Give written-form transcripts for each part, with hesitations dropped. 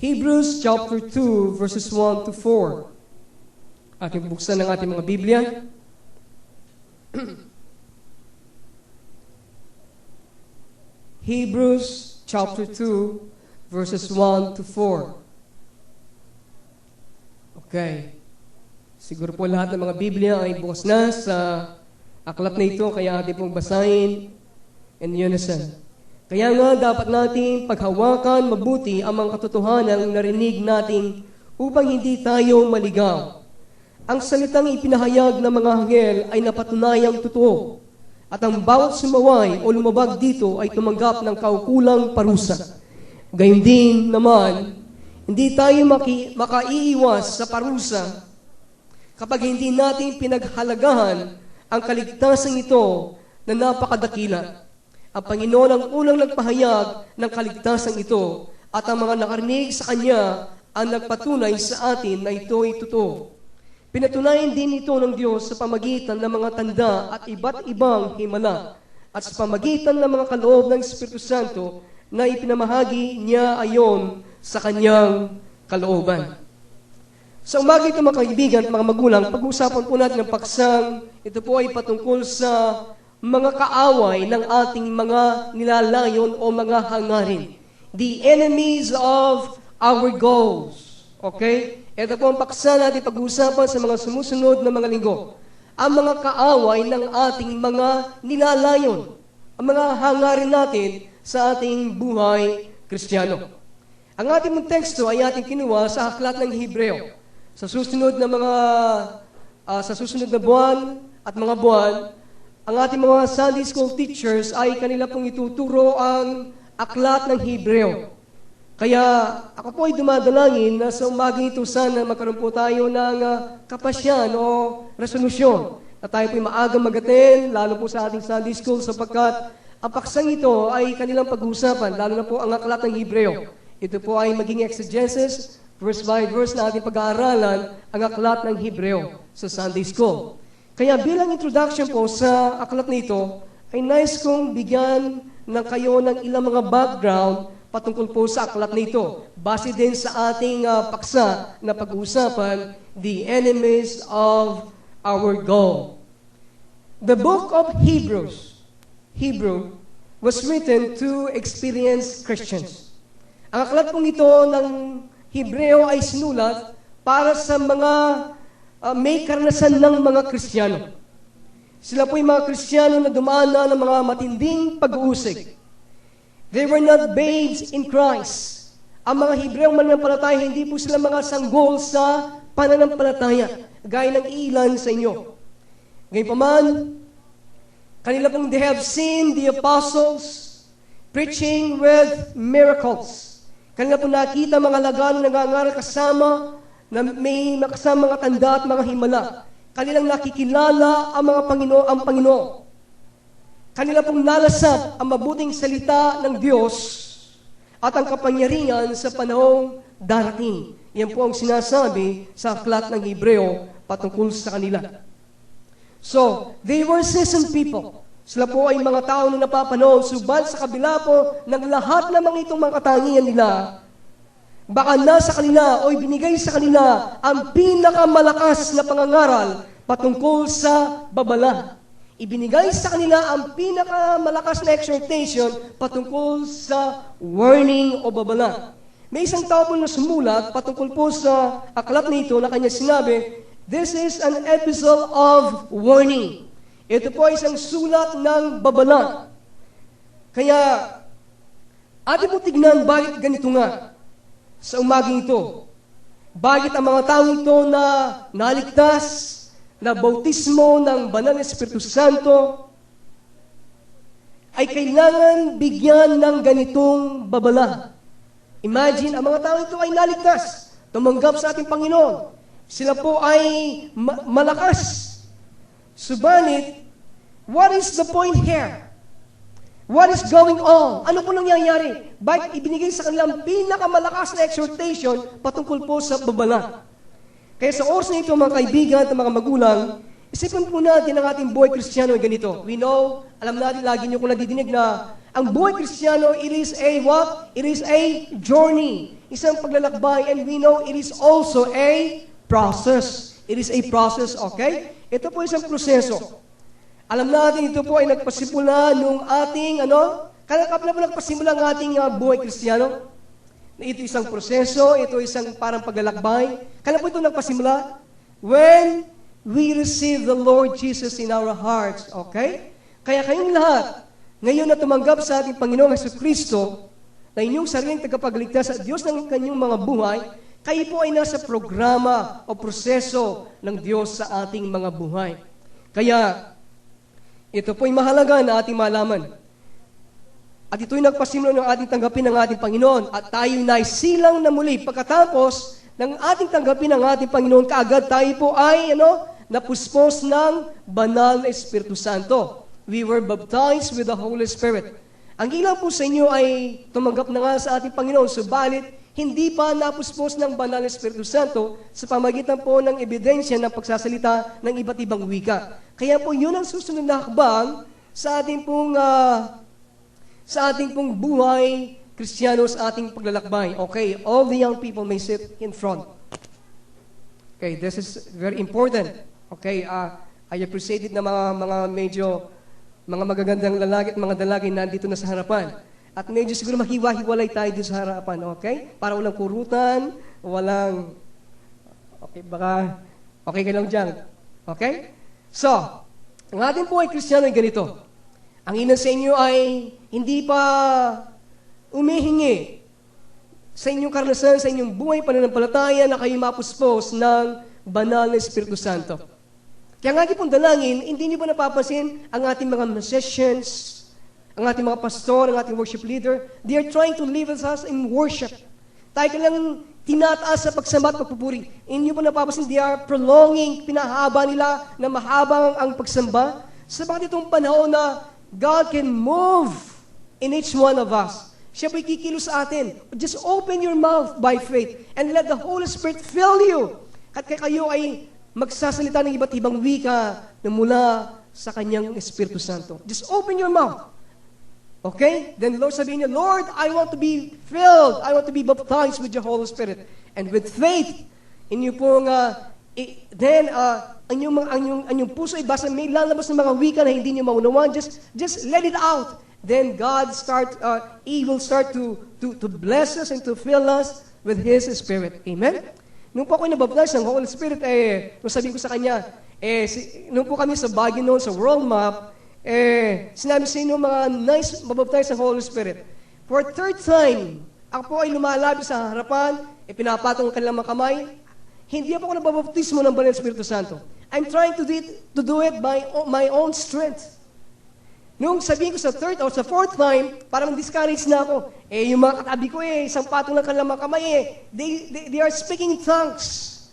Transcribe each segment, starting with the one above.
Hebrews chapter 2, verses 1 to 4. Ating buksan ng ating mga Biblia. Hebrews chapter 2, verses 1 to 4. Okay. Siguro po lahat ng mga Biblia ay bukas na sa aklat na ito, kaya ating pong basahin in unison. Kaya nga dapat nating paghawakan mabuti ang mga katotohanan narinig natin upang hindi tayo maligaw. Ang salitang ipinahayag ng mga anghel ay napatunayang totoo, at ang bawat sumaway o lumabag dito ay tumanggap ng kaukulang parusa. Gayun din naman, hindi tayo makaiiwas sa parusa kapag hindi natin pinaghalagahan ang kaligtasan ito na napakadakila. Ang Panginoon ang unang nagpahayag ng kaligtasan ito, at ang mga nakarinig sa Kanya ang nagpatunay sa atin na ito ay totoo. Pinatunayan din ito ng Diyos sa pamagitan ng mga tanda at iba't ibang himala, at sa pamagitan ng mga kaloob ng Espiritu Santo na ipinamahagi niya ayon sa Kanyang kalooban. Sa umaga ito, mga kaibigan at mga magulang, pag-uusapan po natin ang paksang. Ito po ay patungkol sa mga kaaway ng ating mga nilalayon o mga hangarin. The enemies of our goals. Okay? Ito po ang paksa natin pag-uusapan sa mga sumusunod na mga linggo. Ang mga kaaway ng ating mga nilalayon. Ang mga hangarin natin sa ating buhay Kristiyano. Ang ating mong teksto ay ating kinuha sa aklat ng Hebreo. Sa susunod na buwan at mga buwan, ang ating mga Sunday School teachers ay kanila pong ituturo ang aklat ng Hebreo. Kaya ako po ay dumadalangin na sa umagang ito sana magkaroon po tayo ng kapasyan o resolusyon na tayo po ay maagang mag-attend, lalo po sa ating Sunday School, sapagkat ang paksang ito ay kanilang pag-uusapan, lalo na po ang aklat ng Hebreo. Ito po ay maging exegesis, verse by verse na ating pag-aaralan ang aklat ng Hebreo sa Sunday School. Kaya bilang introduction po sa aklat nito, ay nice kong bigyan ng kayo ng ilang mga background patungkol po sa aklat nito. Base din sa ating paksa na pag-uusapan, the enemies of our goal. The book of Hebrew was written to experienced Christians. Ang aklat pong ito ng Hebreo ay sinulat para sa mga may karanasan ng mga Kristiyano. Sila po yung mga Kristiyano na dumana ng mga matinding pag-uusig. They were not babes in Christ. Ang mga Hebreong mananampalataya, hindi po sila mga sanggol sa pananampalataya, gaya ng ilan sa inyo. Gayunpaman, kanila pong they have seen the apostles preaching with miracles. Kanila pong nakita mga lagan na nangangaral kasama na may makasama mga tanda at mga himala. Kanilang nakikilala ang Panginoon. Kanila pong nalasap ang mabuting salita ng Diyos at ang kapangyarihan sa panahong darating. Yan po ang sinasabi sa aklat ng Hebreo patungkol sa kanila. So, they were seasoned people. Sila po ay mga tao na napapanahon, subalit sa kabila po ng lahat ng mga itong mga katangian nila, baka nasa kanila o ibinigay sa kanila ang pinakamalakas na pangangaral patungkol sa babala. Ibinigay sa kanila ang pinakamalakas na exhortation patungkol sa warning o babala. May isang tao po na sumulat patungkol po sa aklat nito na kanya sinabi, this is an epistle of warning. Ito po ay isang sulat ng babala. Kaya, atin po tignan bakit ganito nga. Sa umaging ito, bakit ang mga taong ito na naligtas, na bautismo ng Banal na Espiritu Santo, ay kailangan bigyan ng ganitong babala. Imagine, ang mga taong ito ay naligtas, tumanggap sa ating Panginoon. Sila po ay malakas. Subalit, what is the point here? What is going on? Ano po nangyayari? Bakit ibinigay sa kanilang pinakamalakas na exhortation patungkol po sa babala? Kaya sa oras na ito, mga kaibigan at mga magulang, isipin po natin ang ating buhay Kristiyano ay ganito. We know, alam natin, lagi niyo kung nadidinig na Ang buhay Kristiyano, it is a what? It is a journey. Isang paglalakbay, and we know it is also a process. It is a process, okay? Ito po isang proseso. Alam natin, ito po ay nagpasimula nung ating, kailan po nagpasimula ang ating buhay Kristiyano? Ito isang proseso, ito isang parang paglalakbay. Kailan po ito nagpasimula? When we receive the Lord Jesus in our hearts, okay? Kaya kayong lahat, ngayon na tumanggap sa ating Panginoong Jesucristo, na inyong sariling tagapagligtas sa Diyos ng kanyang mga buhay, kayo po ay nasa programa o proseso ng Diyos sa ating mga buhay. Kaya, ito po ay mahalaga na ating malaman. At ito'y nagpasimula ng ating tanggapin ng ating Panginoon at tayo'y naisilang na muli. Pagkatapos ng ating tanggapin ng ating Panginoon, kaagad tayo po ay napuspos ng banal na Espiritu Santo. We were baptized with the Holy Spirit. Ang ilan po sa inyo ay tumanggap na nga sa ating Panginoon, subalit hindi pa napuspos ng banal na Espiritu Santo sa pamagitan po ng ebidensya ng pagsasalita ng iba't ibang wika. Kaya po yun ang susunod na hakbang sa ating pong buhay Kristiyano, sa ating paglalakbay. Okay, all the young people may sit in front. Okay, this is very important. Okay, I appreciate it na mga magagandang lalaki at mga dalaki nandito na sa harapan. At medyo siguro mahiwa-hiwalay tayo dito sa harapan, okay? Para walang kurutan, okay ka lang dyan. Okay? So, ang ating po ay Kristiyano ay ganito. Ang ilan sa inyo ay hindi pa umihingi sa inyong karanasan, sa inyong buhay pananampalataya na kayo mapuspos ng banal na Espiritu Santo. Kaya nga pong dalangin, hindi niyo ba napapansin ang ating mga musicians, ang ating mga pastor, ang ating worship leader, they are trying to live with us in worship. Tayo ka lang tinataas sa pagsamba at pagpupuri. Hindi niyo ba napapansin, they are prolonging, pinahaba nila na mahabang ang pagsamba. Sabagat itong panahon na God can move in each one of us. Siya po'y kikilos sa atin. Just open your mouth by faith and let the Holy Spirit fill you. At kayo ay magsasalita ng iba't ibang wika na mula sa kanyang Espiritu Santo. Just open your mouth. Okay? Then the Lord sabihin niya, Lord, I want to be filled. I want to be baptized with your Holy Spirit. And with faith, inyo pong, ang inyong puso ay basta may lalabas ng mga wika na hindi niyo maunawan, just let it out. Then God He will start to bless us and to fill us with His Spirit. Amen? Nung po ako nabaptize ng Holy Spirit, nung sabihin ko sa kanya, nung po kami sa Baguio noon, sa World Map, sinabi sa inyo mga nice mabaptize ng Holy Spirit. For third time, ako po ay lumalabi sa harapan, pinapatong ang kanilang mga kamay. Hindi po ako nababaptismo ng Banal na Espiritu Santo. I'm trying to do it by my own strength. Nung sabihin ko sa third or sa fourth time, parang discouraged na ako. Yung mga katabi ko isang patong ng kanilang mga kamay they are speaking in tongues.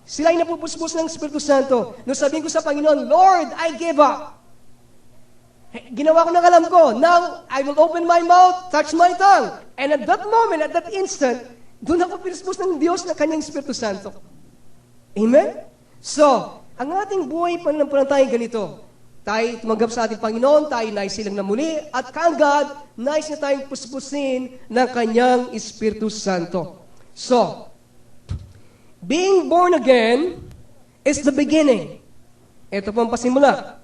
Sila ay napupuspos ng Espiritu Santo. Nung sabihin ko sa Panginoon, Lord, I give up. Ginawa ko ng alam ko. Now, I will open my mouth, touch my tongue. And at that moment, at that instant, doon ako pinuspos ng Diyos na kanyang Espiritu Santo. Amen? So, ang ating buhay pananampalataya ganito. Tayo tumanggap sa ating Panginoon, tayo nais silang na muli, at kaagad, nais na tayong puspusin ng kanyang Espiritu Santo. So, being born again is the beginning. Ito po ang pasimula.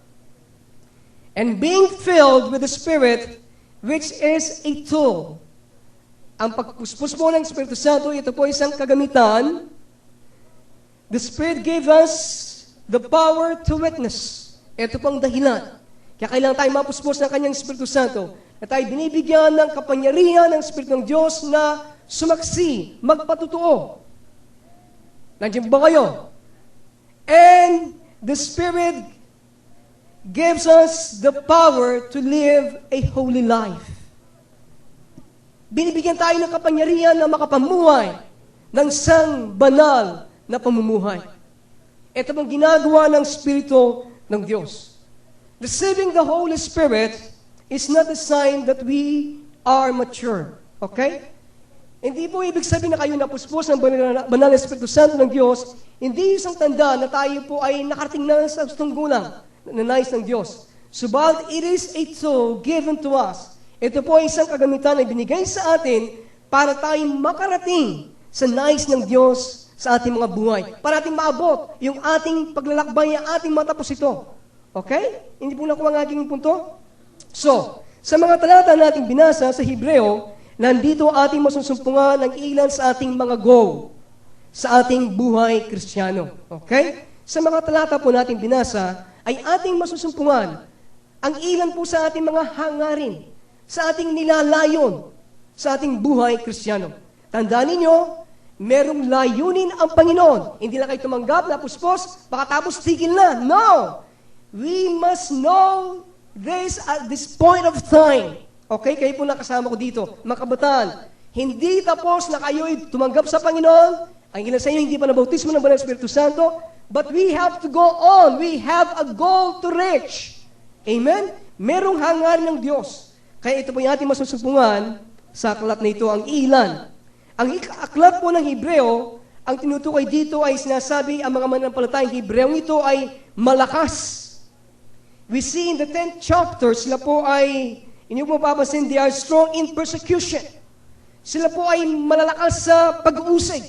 And being filled with the Spirit, which is a tool. Ang pagpuspos mo ng Espiritu Santo, ito po isang kagamitan. The Spirit gave us the power to witness. Ito pong dahilan. Kaya kailangan tayo mapuspos ng kanyang Espiritu Santo na tayo binibigyan ng kapangyarihan ng Espiritu ng Diyos na sumaksi, magpatutuo. Nandiyan ba kayo? And the Spirit gives us the power to live a holy life. Binibigyan tayo ng kapangyarihan na makapamuhay ng isang banal na pamumuhay. Ito pong ginagawa ng Espiritu ng Diyos. Receiving the Holy Spirit is not a sign that we are mature. Okay? Hindi po ibig sabihin na kayo napuspos ng banal na Espiritu Santo ng Diyos. Hindi isang tanda na tayo po ay nakarating na sa gustong gulang na nais ng Diyos. Subalit, it is a tool given to us. Ito po ay isang kagamitan na binigay sa atin para tayong makarating sa nais ng Diyos sa ating mga buhay. Para ating maabot yung ating paglalakbay, ang ating matapos ito. Okay? Hindi po nakuha ang aking punto? So, sa mga talata nating binasa sa Hebreo, nandito ating masusumpungan ang ilan sa ating mga goal sa ating buhay Kristiyano. Okay? Sa mga talata po nating binasa, ay ating masusumpungan ang ilan po sa ating mga hangarin, sa ating nilalayon, sa ating buhay Kristiyano. Tandaan ninyo, merong layunin ang Panginoon. Hindi lang kayo tumanggap, napuspos, pakatapos tigil na. No! We must know this at this point of time. Okay, kayo po nakasama ko dito, mga kabataan. Hindi tapos na kayo'y tumanggap sa Panginoon. Ang ilan sa inyo hindi pa nabautismo ng Banal na Espiritu Santo. But we have to go on. We have a goal to reach. Amen? Merong hangarin ng Diyos. Kaya ito po yung ating masusupungan sa aklat na ito, ang ilan. Ang aklat po ng Hebreo, ang tinutukoy dito ay sinasabi ang mga mananampalatayang Hebreong ito ay malakas. We see in the 10th chapter, sila po ay, inyo po mapapansin, they are strong in persecution. Sila po ay malalakas sa pag-uusig.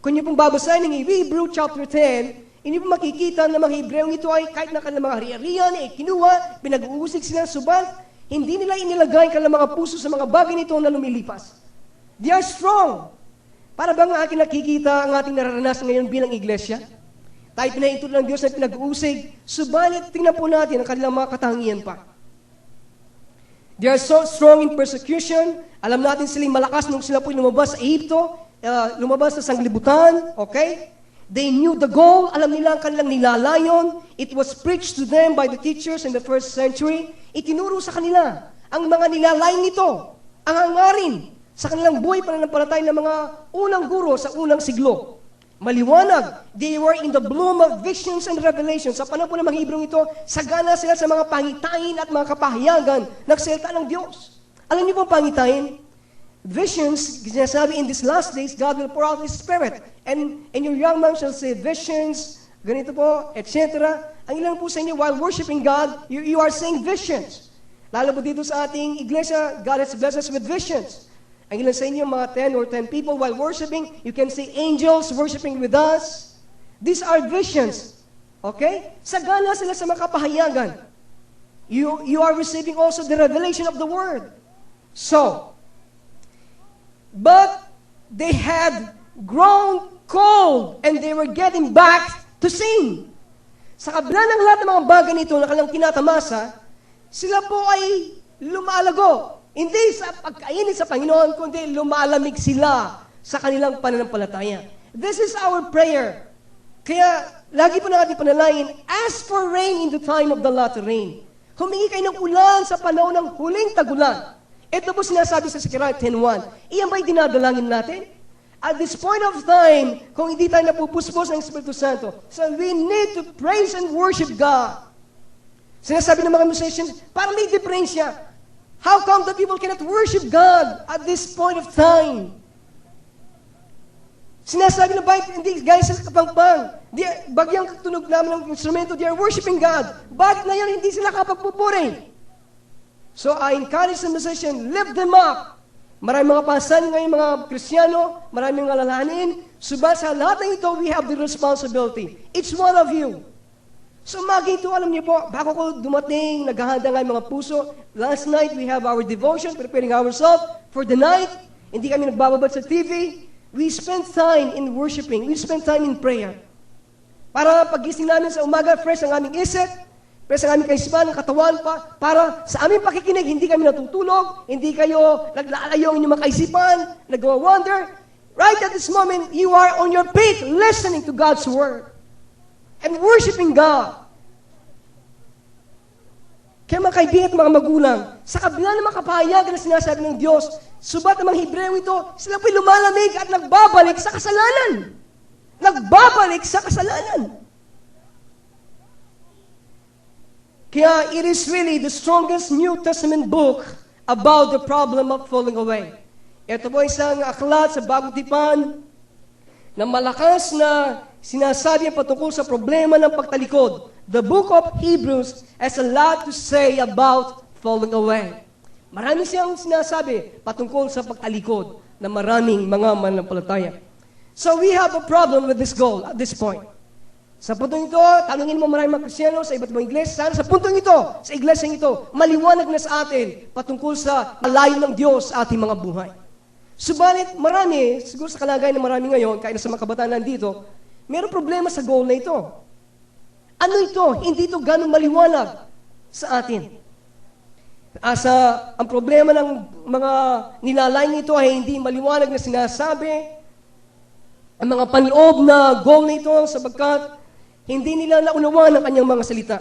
Kung inyo pong babasahin ng Hebrew chapter 10, inyo po makikita na mga Hebreong ito ay kahit na kanilang mga hari-harian, kinuha, pinag-uusig sila, subat, hindi nila inilagay kanilang mga puso sa mga bagay nito na lumilipas. They are strong. Para bang aking nakikita ang ating nararanasan ngayon bilang iglesia? Tayo pinaintulad ng Diyos na pinag-uusig, subalit tingnan po natin ang kanilang mga katangian pa. They are so strong in persecution. Alam natin silang malakas nung sila po lumabas sa Egypto, lumabas sa sanglibutan, okay? They knew the goal, alam nila ang kanilang nilalayon. It was preached to them by the teachers in the first century. Itinuro sa kanila ang mga nilalayon nito, ang hangarin sa kanilang buhay pananampalataya ng mga unang guro sa unang siglo. Maliwanag, they were in the bloom of visions and revelations. Sa panahon po ng mga Hebrong ito, sagana sila sa mga pangitain at mga kapahayagan ng salita ng Diyos. Alam niyo po pangitain? Visions, sinasabi in these last days, God will pour out His Spirit. And your young man shall say visions, ganito po, etc. Ang ilan po sa inyo, while worshiping God, you are saying visions. Lalo po dito sa ating iglesia, God has blessed us with visions. Ang ilan sa inyo, mga 10 or 10 people, while worshiping, you can see angels worshiping with us. These are visions. Okay? Sagana sila sa makapahayagan. You are receiving also the revelation of the Word. So, but they had grown cold and they were getting back to sin. Sa kabila ng lahat ng mga bagay nito na kanilang tinatamasa, sila po ay lumalago. Hindi sa pagkainit sa Panginoon, kundi lumalamig sila sa kanilang pananampalataya. This is our prayer. Kaya, lagi po natin panalangin, ask for rain in the time of the latter rain. Humingi kayo ng ulan sa panahon ng huling tagulan. Ito po sinasabi sa Zechariah 10:1. Iyan ba'y dinadalangin natin? At this point of time, kung hindi tayo napupuspos ng Espiritu Santo, so we need to praise and worship God. Sinasabi ng mga musicians, para may diferensya. How come the people cannot worship God at this point of time? Sinasabi ng Bible, hindi, guys, sa kapangpang, bagyang tunog namin ng instrumento, they are worshiping God. Bakit na yan hindi sila kapagpupuri? So I encourage the musician, lift them up. Maraming mga pasan ngayon, mga Kristiyano, maraming mga lalahanin. Subat sa lahat ng ito, we have the responsibility. Each one of you. So ito, alam niyo po, bago ko dumating, naghahanda nga yung mga puso. Last night, we have our devotion, preparing ourselves for the night. Hindi kami nagbababad sa TV. We spend time in worshiping. We spend time in prayer. Para pagising namin sa umaga, fresh ang aming isip, fresh ang aming kaisipan, ang katawan pa, para sa aming pakikinig, hindi kami natutulog, hindi kayo naglalayo ang inyong mga kaisipan, nag-wonder. Right at this moment, you are on your feet, listening to God's Word. And worshiping God. Kaya mga kaibigan at mga magulang, sa kabila ng mga kapahayagan na sinasabi ng Diyos, subat ng mga Hebreo ito, sila po'y lumalamig at nagbabalik sa kasalanan. Nagbabalik sa kasalanan. Kaya it is really the strongest New Testament book about the problem of falling away. Ito po isang aklat sa Bagong Tipan na malakas na sinasabi patungkol sa problema ng pagtalikod. The book of Hebrews has a lot to say about falling away. Marami siyang sinasabi patungkol sa pagtalikod ng maraming mga mananampalataya. So we have a problem with this goal at this point. Sa puntong ito, tanungin mo maraming mga Kristiyano sa iba't ibang iglesia, sana sa puntong ito, sa iglesyang ito, maliwanag na sa atin patungkol sa malayo ng Diyos sa ating mga buhay. Subalit, marami, siguro sa kalagayan ng marami ngayon, kahit sa mga kabataan nandito, mayroong problema sa goal na ito. Ano ito? Hindi ito ganong maliwanag sa atin. Ang problema ng mga nilalayang ito ay hindi maliwanag na sinasabi, ang mga panloob na goal na ito sapagkat hindi nila naunawan ang kanyang mga salita.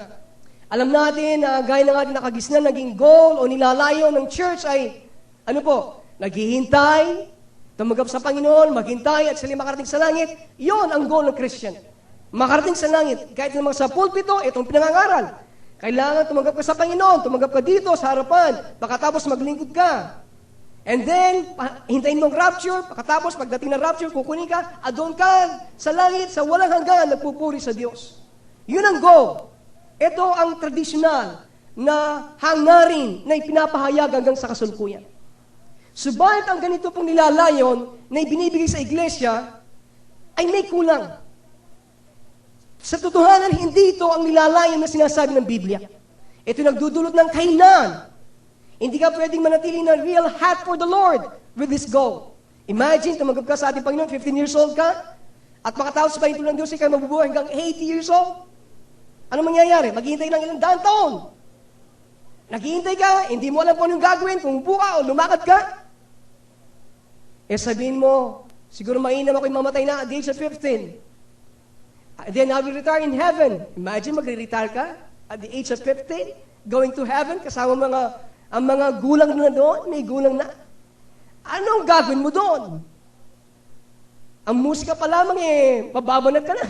Alam natin na gaya ng ating nakagisnan, naging goal o nilalayo ng church ay, naghihintay, tumanggap sa Panginoon, maghintay at sila makarating sa langit. Yon ang goal ng Christian. Makarating sa langit. Kahit naman sa pulpito, itong pinangangaral. Kailangan tumanggap ka sa Panginoon, tumanggap ka dito sa harapan, pagkatapos maglingkod ka. And then, hintayin mong rapture, pagkatapos pagdating ng rapture, kukunin ka, doon ka sa langit, sa walang hanggan, nagpupuri sa Diyos. Yun ang goal. Ito ang tradisyonal na hangarin na ipinapahayag hanggang sa kasalukuyan. Subalit ang ganito pong nilalayon na ibinibigay sa iglesia ay may kulang. Sa totohanan, hindi ito ang nilalayon na sinasabi ng Biblia. Ito nagdudulot ng kahinan. Hindi ka pwedeng manatili na real hat for the Lord with this goal. Imagine, tumanggap ka sa ating Panginoon, 15 years old ka, at makatapos pa ito ng Diyos, ikaw mabubuhay hanggang 80 years old. Ano mangyayari? Maghihintay lang ilang daang taon. Naghihintay ka, hindi mo alam kung anong gagawin, kung buka o lumakad ka. Sabihin mo, siguro mainam ako'y mamatay na at the age of 15. Then I will retire in heaven. Imagine, magre-retire ka at the age of 15, going to heaven, kasama ang mga gulang na doon, may gulang na. Anong gagawin mo doon? Ang musika pa lamang pababanat ka na.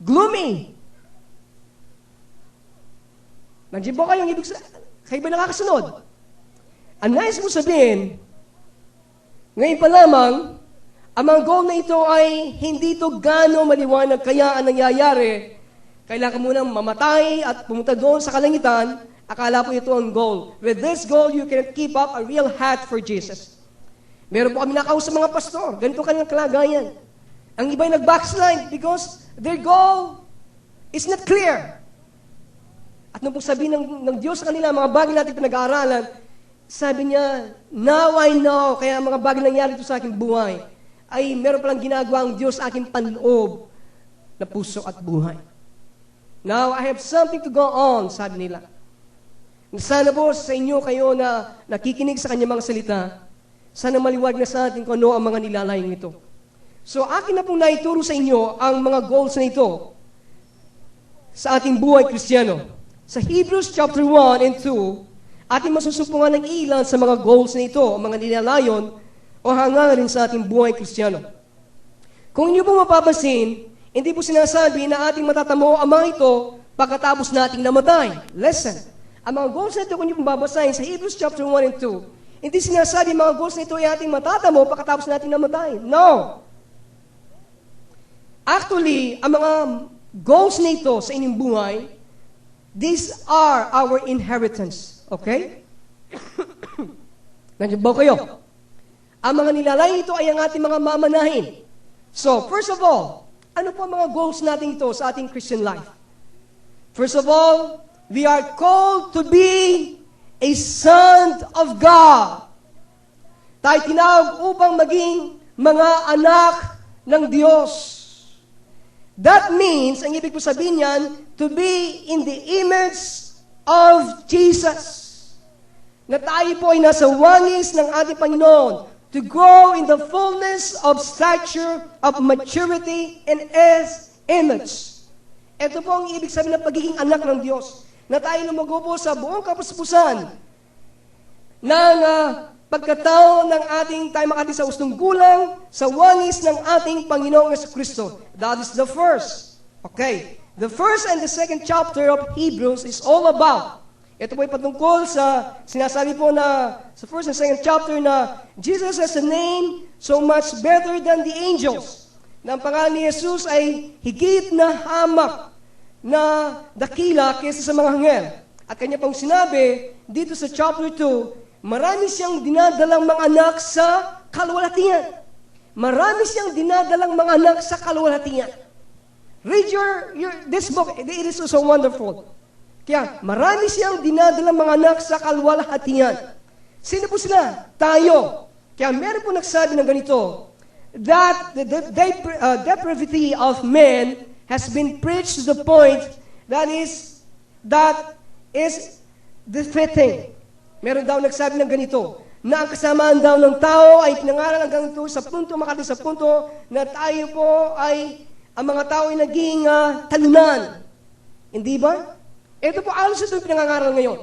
Gloomy. Nandiyan ba kayong ibig sabihin? Kayo ba nakakasunod? Ang nais mo sabihin, ngayon pa lamang, ang mga goal na ito ay hindi ito gano'ng maliwanag, kaya ang nangyayari, kailangan ka munang mamatay at pumunta doon sa kalangitan. Akala po ito ang goal. With this goal, you can keep up a real hat for Jesus. Meron po kami nakausap mga pastor. Ganito kanilang kalagayan. Ang iba ay nag-backslide because their goal is not clear. At nung po sabihin ng Diyos sa kanila, mga bagay natin pinag-aaralan, sabi niya, now I know, kaya mga bagay nangyari ito sa aking buhay, ay meron palang ginagawa ang Diyos sa aking panloob na puso at buhay. Now I have something to go on, sabi nila. Sana po sa inyo kayo na nakikinig sa kanyang mga salita, sana maliwanag na sa atin kung ano ang mga nilalayang ito. So akin na pong naituro sa inyo ang mga goals na ito sa ating buhay Kristiyano. Sa Hebrews chapter 1 and 2, ating masusupungan ng ilan sa mga goals na ito, ang mga nilalayon o hangarin sa ating buhay Kristiyano. Kung inyo po mapapansin, hindi po sinasabi na ating matatamo ang mga ito pagkatapos nating namatay. Listen. Ang mga goals na ito, kung niyo babasahin sa Hebrews chapter 1 and 2, hindi sinasabi mga goals na ito ay ating matatamo pagkatapos nating namatay. No! Actually, ang mga goals na ito sa inyong buhay, these are our inheritance. Okay? Nandiyan ba kayo? Ang mga nilalay ito ay ang ating mga mamanahin. So, first of all, ano po ang mga goals natin ito sa ating Christian life? First of all, we are called to be a son of God. Tayo tinawag upang maging mga anak ng Diyos. That means, ang ibig ko sabihin yan, to be in the image of Jesus. Na tayo po ay nasa wangis ng ating Panginoon to grow in the fullness of stature of maturity in His image. Ito po ang ibig sabihin ng pagiging anak ng Diyos. Na tayo lumago po sa buong kapuspusan ng pagkatao ng ating tayo makati sa ustong gulang sa wangis ng ating Panginoong Jesucristo. That is the first. Okay. The first and the second chapter of Hebrews is all about. Ito po ay patungkol sa sinasabi po na sa first and second chapter na Jesus has a name so much better than the angels. Na ang pangalan ni Jesus ay higit na hamak na dakila kaysa sa mga anghel. At kanya pong sinabi, dito sa chapter 2, marami siyang dinadalang mga anak sa kalwalhatian. Marami siyang dinadalang mga anak sa kalwalhatian. Read this book, it is so wonderful. Kaya, marami siyang dinadalang mga anak sa kalwalhatian. Sino po sila? Tayo. Kaya meron po nagsabi ng ganito, that the depravity of men has been preached to the point that is defeating. Meron daw nagsabi ng ganito, na ang kasamaan daw ng tao ay pinangaral hanggang sa punto, makati sa punto, na tayo po ay, ang mga tao ay naging talunan. Hindi ba? Ito po alos ito yung pinangangaral ngayon.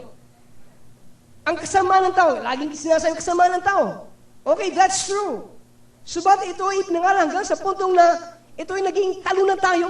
Ang kasamaan ng tao, laging sinasabi ang kasamaan ng tao. Okay, that's true. Subat ito ay pinangaral hanggang sa puntong na ito ay naging talunan tayo.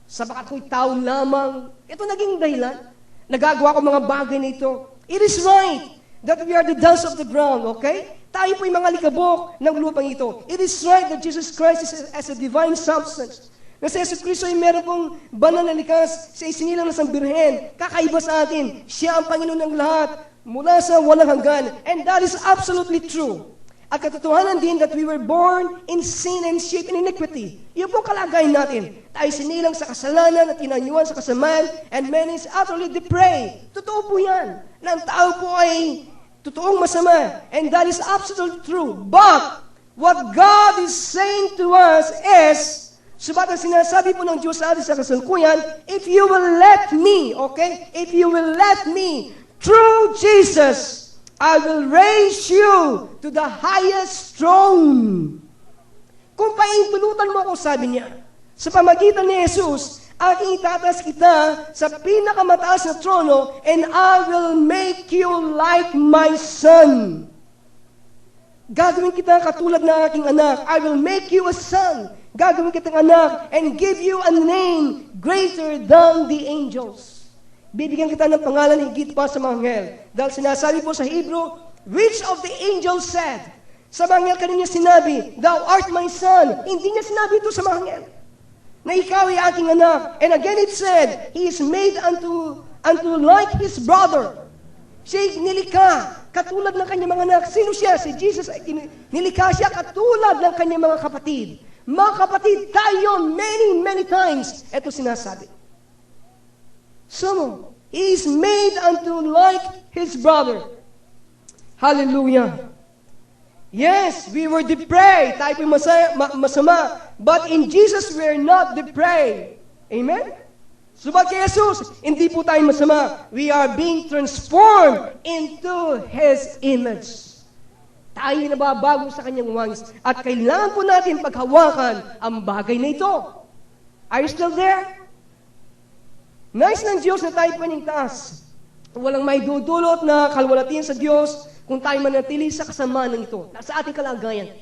Sabagat ko'y tao lamang, ito naging dahilan. Nagagawa ko mga bagay na ito. It is right that we are the dust of the ground, okay? Tayo po'y mga likabok ng lupang ito. It is right that Jesus Christ is as a divine substance. Na si Jesus Cristo ay meron pong banal na likas sa isinilang na sambirhen, kakaiba sa atin. Siya ang Panginoon ng lahat, mula sa walang hanggan. And that is absolutely true. At katotohanan din that we were born in sin and shaped in iniquity. Yun po kalagayan natin. Tayo sinilang sa kasalanan at tinanyuan sa kasamaan, and man is utterly depraved. Totoo po yan. Na ang tao po ay totoong masama. And that is absolutely true. But, what God is saying to us is, subat ang sinasabi po ng Diyos sa atin sa kasalukuyan, if you will let me, okay? If you will let me, through Jesus, I will raise you to the highest throne. Kung paintulutan mo ako, sabi niya, sa pamagitan ni Jesus, aking itataas kita sa pinakamataas na trono, and I will make you like my son. Gagawin kita katulad ng aking anak. I will make you a son. Gagawin kitang anak and give you a name greater than the angels. Bibigyan kita ng pangalan higit pa sa mga anghel. Dahil sinasabi po sa Hebrew, which of the angels said? Sa mga anghel kanina sinabi, thou art my son. Hindi niya sinabi ito sa mga anghel, na ikaw ay aking anak. And again it said, he is made unto like his brother. Siya nilikha, katulad ng kanyang mga anak. Sino siya? Si Jesus, nilikha siya katulad ng kanyang mga kapatid. Mga kapatid, tayo many times. Ito sinasabi. So, he is made unto like his brother. Hallelujah. Yes, we were depraved. Tayo po'y masama. But in Jesus, we are not depraved. Amen? Subat kay Jesus, hindi po tayo masama. We are being transformed into His image. Tayo nababago sa kanyang wangis. At kailangan po natin paghawakan ang bagay na ito. Are you still there? Nais ng Diyos na tayo paningtaas. Walang may dudulot na kalwalhatian sa Diyos kung tayo manatili sa kasamaan ng ito, sa ating kalagayan.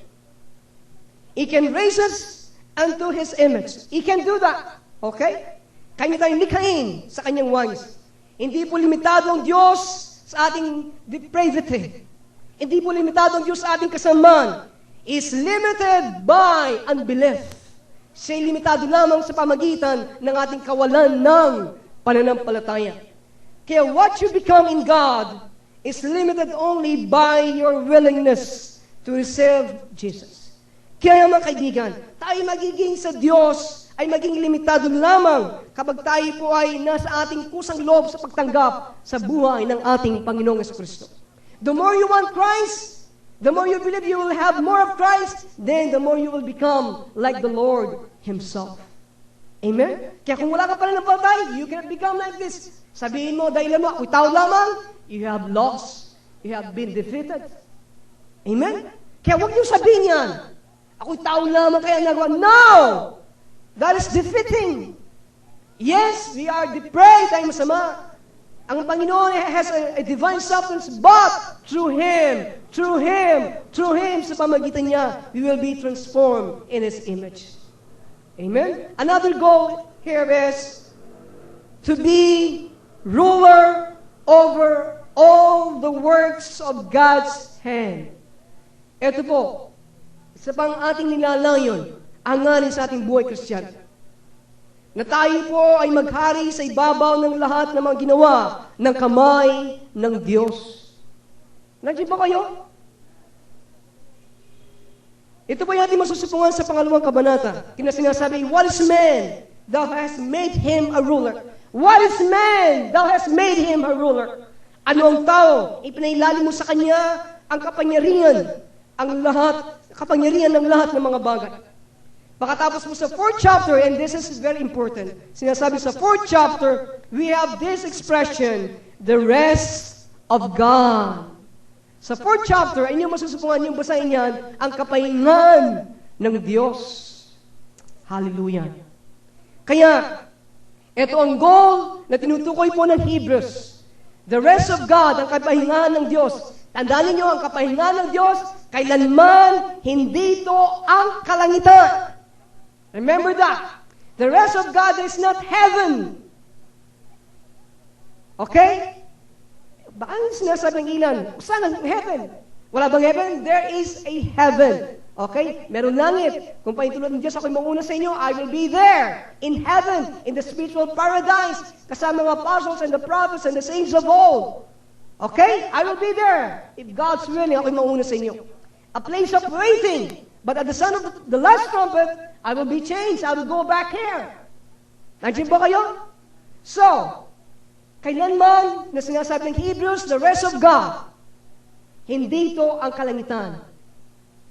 He can raise us unto His image. He can do that. Okay? Kanya tayong likhain sa kanyang wangis. Hindi po limitado ang Diyos sa ating depravity. Hindi po limitado ang Diyos sa ating kasamaan. Is limited by unbelief. Siya'y limitado lamang sa pamagitan ng ating kawalan ng pananampalataya. Kaya what you become in God is limited only by your willingness to receive Jesus. Kaya mga kaibigan, tayo magiging sa Diyos ay maging limitado lamang kapag tayo po ay nasa ating kusang loob sa pagtanggap sa buhay ng ating Panginoong Jesucristo. The more you want Christ, the more you believe you will have more of Christ, then the more you will become like the Lord Himself. Amen? Kaya kung wala ka pa rin ng patay, you cannot become like this. Sabihin mo, dahil mo, ako'y tao lamang, you have lost. You have been defeated. Amen? Kaya huwag niyo sabihin yan. Ako'y tao lamang, kaya nagawa. No! That is defeating. Yes, we are depraved, tayo masama. Ang Panginoon has a divine substance, but through Him, sa pamagitan niya, we will be transformed in His image. Amen? Another goal here is to be ruler over all the works of God's hand. Ito po, isa pang ating nilalayon, ang nganin sa ating buhay Kristiyano. na tayo po ay maghari sa ibabaw ng lahat ng mga ginawa ng kamay ng Diyos. Nandiyan ba kayo? Ito po yung ating masusupungan sa pangalawang kabanata. Sinasabi, what is man? Thou hast made him a ruler. What is man? Thou hast made him a ruler. Ano ang tao? Ipinailalim mo sa kanya ang kapangyarihan ng lahat ng mga bagay. Pagkatapos mo sa 4th chapter, and this is very important, sinasabi sa 4th chapter, we have this expression, the rest of God. Sa 4th chapter, ay inyong masusupungan yung basahin yan, ang kapahingan ng Diyos. Hallelujah. Kaya, ito ang goal na tinutukoy po ng Hebrews. The rest of God, ang kapahingan ng Diyos. Tandaan niyo ang kapahingan ng Diyos, kailanman hindi ito ang kalangitan. Remember that. The rest of God is not heaven. Okay? Bakit sinasabi ng ilan? Saan ang heaven? Wala bang heaven? There is a heaven. Okay? Meron langit. Kung paintulad ng Diyos, ako'y mauna sa inyo, I will be there. In heaven. In the spiritual paradise. Kasama mga apostles and the prophets and the saints of old. Okay? I will be there. If God's willing, ako'y mauna sa inyo. A place of waiting. But at the sound of the last trumpet, I will be changed. I will go back here. Nandiyan ba kayo? So, kailanman na sinasabi ng Hebrews, the rest of God, hindi ito ang kalangitan.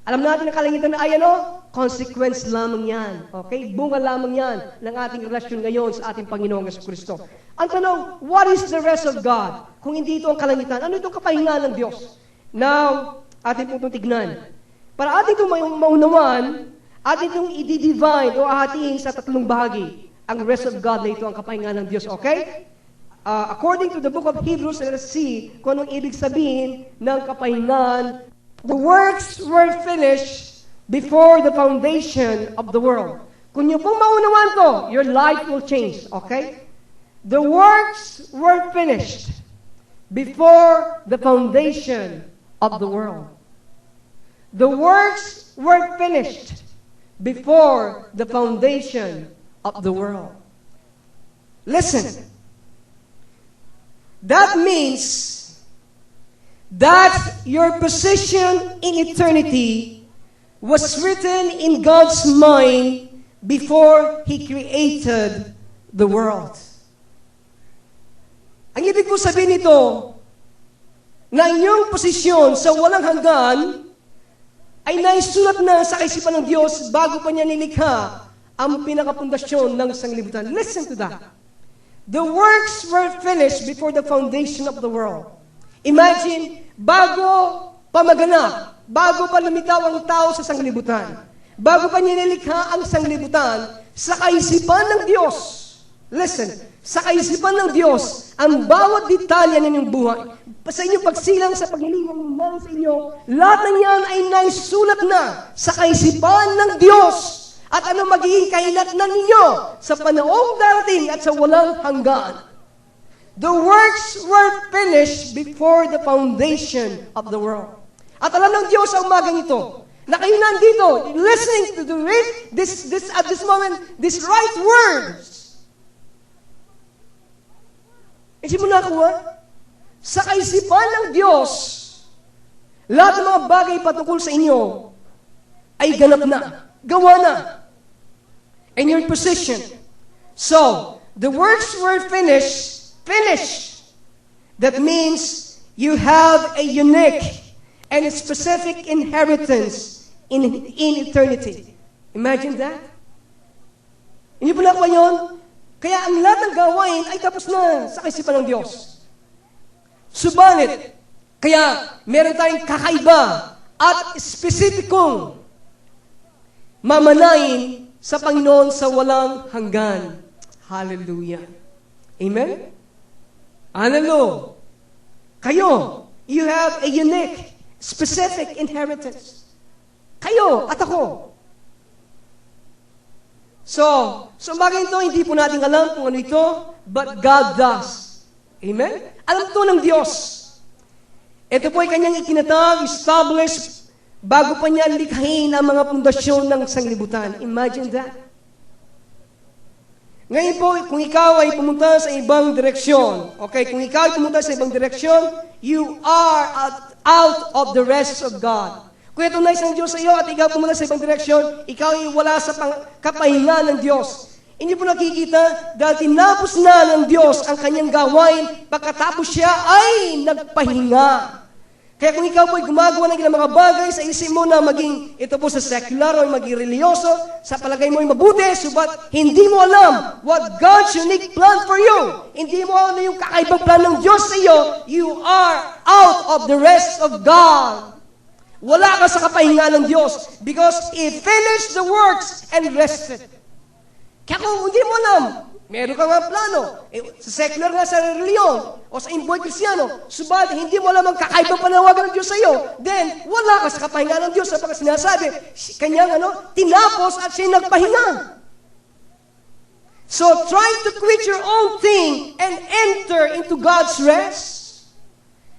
Alam natin na kalangitan ay ano? Consequence lamang yan. Okay? Bunga lamang yan ng ating relasyon ngayon sa ating Panginoong Jesucristo. Ang tanong, what is the rest of God? Kung hindi ito ang kalangitan, ano itong kapahingan ng Diyos? Now, atin pong itong tignan. Para atin itong maunawan, atin itong i-divide o ahatiin sa tatlong bahagi. Ang rest of God na ito ang kapahingan ng Diyos. Okay? According to the book of Hebrews, let us see kung anong ibig sabihin ng kapahingan. The works were finished before the foundation of the world. Kung niyo pong maunawan to, your life will change. Okay? The works were finished before the foundation of the world. The works were finished before the foundation of the world. Listen. That means that your position in eternity was written in God's mind before He created the world. Ang ibig po sabihin nito, na inyong posisyon sa walang hanggan ay naisulat na sa kaisipan ng Diyos bago pa niya nilikha ang pinakapundasyon ng sanglibutan. Listen to that. The works were finished before the foundation of the world. Imagine, bago pa maganap, bago pa lumitaw ang tao sa sanglibutan, bago pa niya nilikha ang sanglibutan, sa kaisipan ng Diyos, listen, sa kaisipan ng Diyos, ang bawat detalye ng inyong buhay, sa inyong pagsilang sa paghilingang ng sa inyo, lahat ng yan ay naisulat na sa kaisipan ng Diyos. At ano magiging kahilatnan ninyo sa panahong darating at sa walang hanggan. The works were finished before the foundation of the world. At alam ng Diyos ang umagang ito, na kayo nandito, listening to at this moment, these right words. Hindi mo nakuha? Sa kaisipan ng Diyos, lahat ng mga bagay patungkol sa inyo ay ganap na, gawa na, in your position. So, the works were finished. That means you have a unique and a specific inheritance in eternity. Imagine that. Hindi po na po yun? Kaya ang lahat ng gawain ay tapos na sa kaisipan ng Diyos. Subalit, kaya meron tayong kakaiba at spesipikong mamanayin sa Panginoon sa walang hanggan. Hallelujah. Amen? Hallelujah. Kayo, you have a unique, specific inheritance. Kayo at ako. So bagay ito, hindi po natin alam kung ano ito, but God does. Amen? Alam to ng Diyos. Ito po ay kanyang ikinatag, established, bago pa niya likhain ang mga pundasyon ng sanglibutan. Imagine that. Ngayon po, kung ikaw ay pumunta sa ibang direksyon, okay, kung ikaw ay pumunta sa ibang direksyon, you are out of the rest of God. Kung ito na isang Diyos sa iyo at ikaw pumunta sa ibang direksyon, ikaw ay wala sa kapahinga ng Diyos. Hindi po nakikita dahil tinapos na ng Diyos ang kanyang gawain pagkatapos siya ay nagpahinga. Kaya kung ikaw po ay gumagawa ng mga bagay sa isip mo na maging ito po sa secular o maging religyoso, sa palagay mo ay mabuti, subat hindi mo alam what God's unique plan for you. Hindi mo ano yung kakaibang plan ng Diyos sa iyo, you are out of the rest of God. Wala ka sa kapahinga ng Diyos because He finished the works and rested. Kaya kung hindi mo alam, meron ka nga plano, sa secular nga sa reliyon, o sa imboy kristyano, subalit hindi mo alam ang kakaibang panawagan ng Diyos sa iyo, then wala ka sa kapahinga ng Diyos sapagkat sinasabi, kanyang tinapos at siya nagpahinga. So try to quit your own thing and enter into God's rest.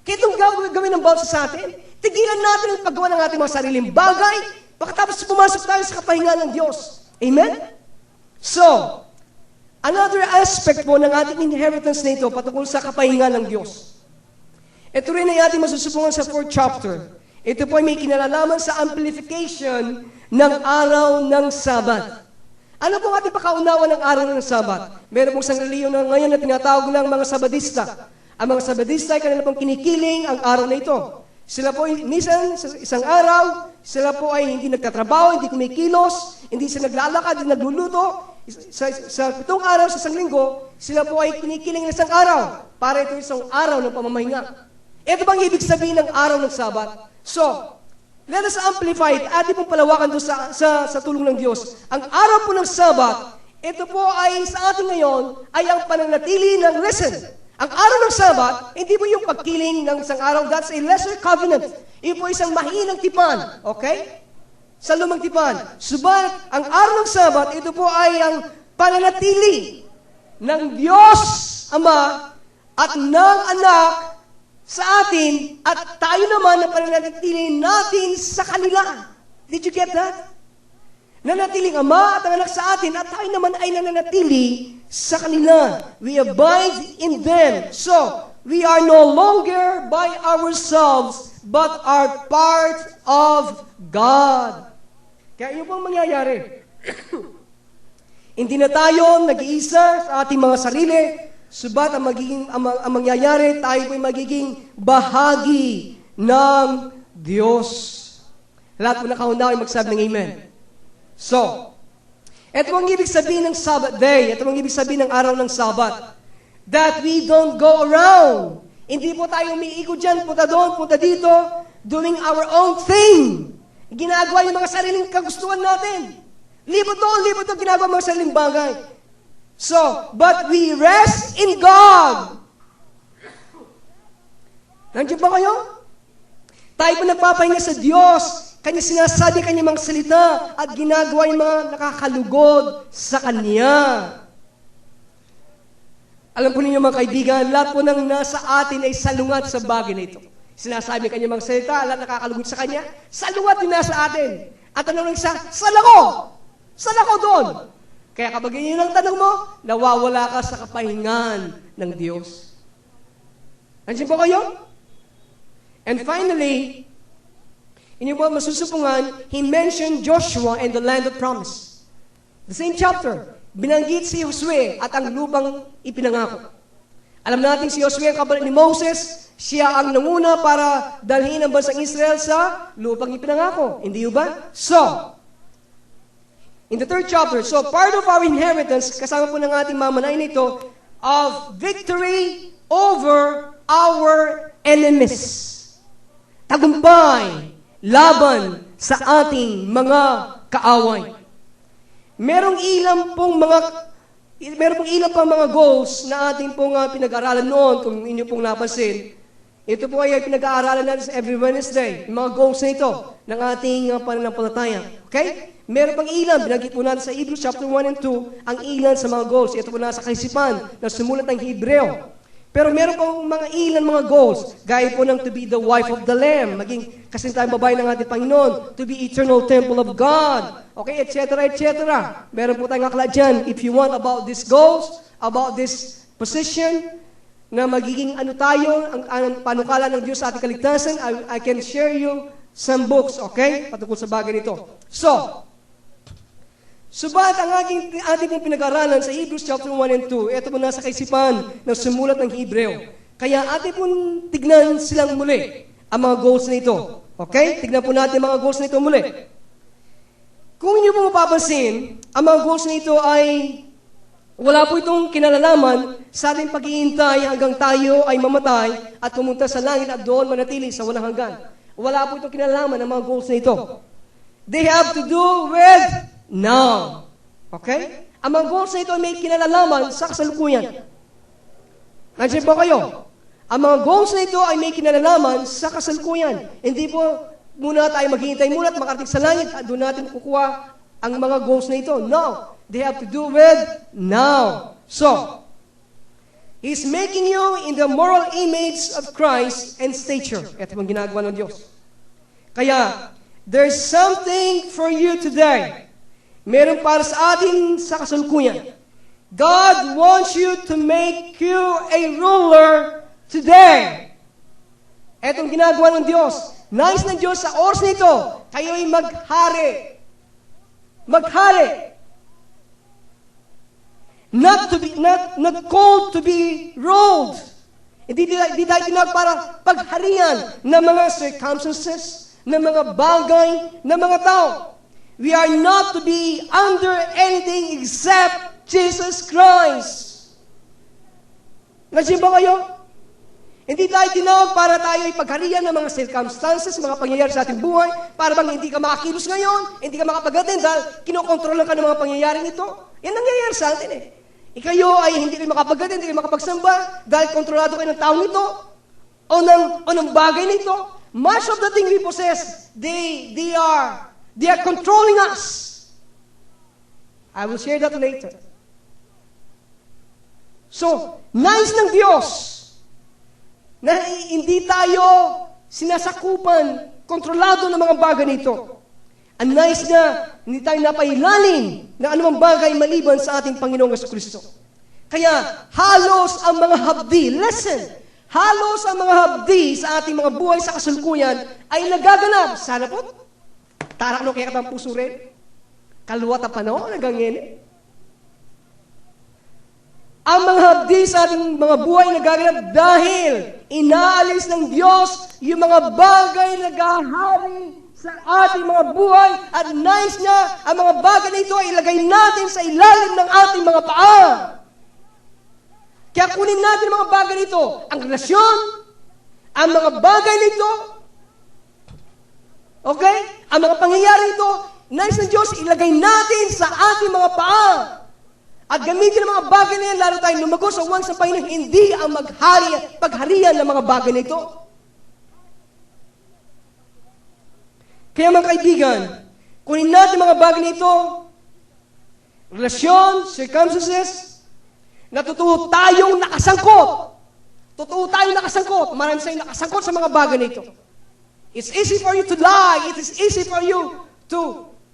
Kaya itong gawin ng bawat sa atin, tigilan natin ang paggawa ng ating mga sariling bagay, pagkatapos pumasok tayo sa kapahinga ng Diyos. Amen? So, another aspect po ng ating inheritance na ito patungkol sa kapahinga ng Diyos. Ito rin ay ating masusupungan sa 4th chapter. Ito po ay may kinalalaman sa amplification ng araw ng Sabat. Ano po ating pakaunawa ng araw ng Sabat? Meron pong isang reliyon na ngayon na tinatawag ng mga Sabadista. Ang mga Sabadista ay kanila pong kinikiling ang araw na ito. Sila po ay minsan sa isang araw, sila po ay hindi nagtatrabaho, hindi kumikilos, hindi sila naglalakad, hindi nagluluto. Sa 7 araw, sa 1 linggo, sila po ay kinikiling ng isang araw para ito isang araw ng pamamahinga. Ito bang ibig sabihin ng araw ng Sabat? So, let us amplify it. Atin pong palawakan doon sa tulong ng Diyos. Ang araw po ng Sabat, ito po ay sa atin ngayon, ay ang pananatili ng risen. Ang araw ng Sabat, hindi po yung pagkiling ng isang araw. That's a lesser covenant. Ito po isang mahinang tipan. Okay? Sa lumang tipan. Subalit, ang araw ng Sabat, ito po ay ang pananatili ng Diyos Ama at ng Anak sa atin at tayo naman ang pananatili natin sa kanila. Did you get that? Nanatiling Ama at ang Anak sa atin at tayo naman ay nananatili sa kanila. We abide in them. So, we are no longer by ourselves but are part of God. Kaya yun pong mangyayari. Hindi na tayo nag-iisa sa ating mga sarili, subat ang mangyayari, tayo po'y magiging bahagi ng Diyos. Lahat po na kaunawa ay magsabi ng Amen. So, ito ang ibig sabihin ng Sabbath day, ito ang ibig sabihin ng araw ng Sabbath, that we don't go around. Hindi po tayo umiikot dyan, punta doon, punta dito, doing our own thing. Ginagawa yung mga sariling kagustuhan natin. Libot doon, ginagawa mga sariling bagay. So, but we rest in God. Nandiyan ba kayo? Tayo po nagpapahinga sa Diyos. Kanya sinasabi kanya mga salita at ginagawa yung mga nakakalugod sa Kanya. Alam po ninyo mga kaibigan, lahat po ng nasa atin ay salungat sa bagay na ito. Sinasabi kanya mga salita, lahat nakakalugod sa Kanya, salungat din nasa atin. At tanong ng isa, saan ako doon? Kaya kapag yun ang tanong mo, nawawala ka sa kapahingan ng Diyos. Nandiyan po kayo? And finally, inyo po masusupungan, he mentioned Joshua and the land of promise. The same chapter, binanggit si Josue at ang lupang ipinangako. Alam natin si Josue ang kabalit ni Moses, siya ang nanguna para dalhin ang bansang Israel sa lupang ipinangako. Hindi ba? So, in the 3rd chapter, so part of our inheritance, kasama po ng ating mamanayin nito, of victory over our enemies. Tagumpay, laban sa ating mga kaaway. Merong ilang pang mga goals na ating pong pinag-aaralan noon, kung inyo pong napansin. Ito po ay pinag-aaralan natin sa every Wednesday, yung mga goals na ito ng ating pananampalataya. Okay? Meron pang ilan, binanggit po natin sa Hebrews chapter 1 and 2, ang ilan sa mga goals. Ito po nasa kaisipan na sumulat ng Hebreo. Pero meron pang mga ilan mga goals. Gaya po ng to be the wife of the Lamb, maging kasintahang babae ng ating Panginoon, to be eternal temple of God, okay, etc., etc. Meron po tayong akla dyan. If you want about these goals, about this position, na magiging ano tayo, ang panukala ng Diyos sa ating kaligtasan, I can share you some books, okay, patungkol sa bagay nito. Subalit ang ating pong pinag-aralan sa Hebrews chapter 1 and 2, ito po nasa kaisipan ng sumulat ng Hebreo. Kaya ating pong tignan silang muli, ang mga goals na ito. Okay? Tignan po natin ang mga goals na ito muli. Kung inyo po mapapansin, ang mga goals na ito ay wala po itong kinalalaman sa ating pag-iintay hanggang tayo ay mamatay at pumunta sa langit at doon manatili sa walang hanggan. Wala po itong kinalalaman ng mga goals na ito. They have to do with now. Okay? Ang mga goals na ito ay may kinalalaman sa kasalukuyan. Nandiyan po kayo? Ang mga goals na ito ay may kinalalaman sa kasalukuyan. Hindi po muna tayo maghihintay muna at makarating sa langit at doon natin kukuha ang mga goals na ito. No. They have to do with now. So, He's making you in the moral image of Christ and stature. Ito ang ginagawa ng Diyos. Kaya, there's something for you today. Meron para sa atin sa kasalukuyan. God wants you to make you a ruler today. Etong ginagawa ng Diyos. Nais ng Diyos sa oras na ito, kayo'y maghari. Maghari. Not called to be ruled. Hindi tayo tinawag para pagharian ng mga circumstances, ng mga bagay, ng mga tao. We are not to be under anything except Jesus Christ. Nandiyan ba kayo? Hindi tayo tinawag para tayo ipagharian ng mga circumstances, mga pangyayari sa ating buhay, para bang hindi ka makakilos ngayon, hindi ka makapag-attend dahil kinokontrolan ka ng mga pangyayaring ito. Yan nangyayari sa atin eh. Ikayo ay hindi kayo makapag-attend, hindi kayo makapagsamba dahil kontrolado kayo ng taong ito o ng bagay nito. Much of the thing we possess, they are controlling us. I will share that later. So, nais ng Diyos na hindi tayo sinasakupan, kontrolado ng mga bagay nito. Ang nais na hindi tayo napailalim ng anumang bagay maliban sa ating Panginoong Jesucristo. Kaya, halos ang mga habdi, listen, halos ang mga habdi sa ating mga buhay sa kasalukuyan ay nagaganap. Sana po, tarakno kaya katang puso rin. Kaluwat ang panahon, nagangin. Ang mga habdi sa ating mga buhay nagaganap dahil inaalis ng Diyos yung mga bagay na nagahari sa ating mga buhay at nais niya ang mga bagay na ito ay ilagay natin sa ilalim ng ating mga paa. Kaya kunin natin ang mga bagay nito, ang relasyon, ang mga bagay nito, okay? Ang mga pangyayari nito, nais ng Diyos ilagay natin sa ating mga paa. At gamitin ang mga bagay na yan, lalo tayong lumago sa uwan sa Panginoon, hindi ang pagharian ng mga bagay na ito. Kaya mga kaibigan, kunin natin mga bagay na ito, relasyon, circumstances, na totoo tayong nakasangkot. Totoo tayong nakasangkot. Marami sa inyo nakasangkot sa mga bagay na ito. It's easy for you to lie. It is easy for you to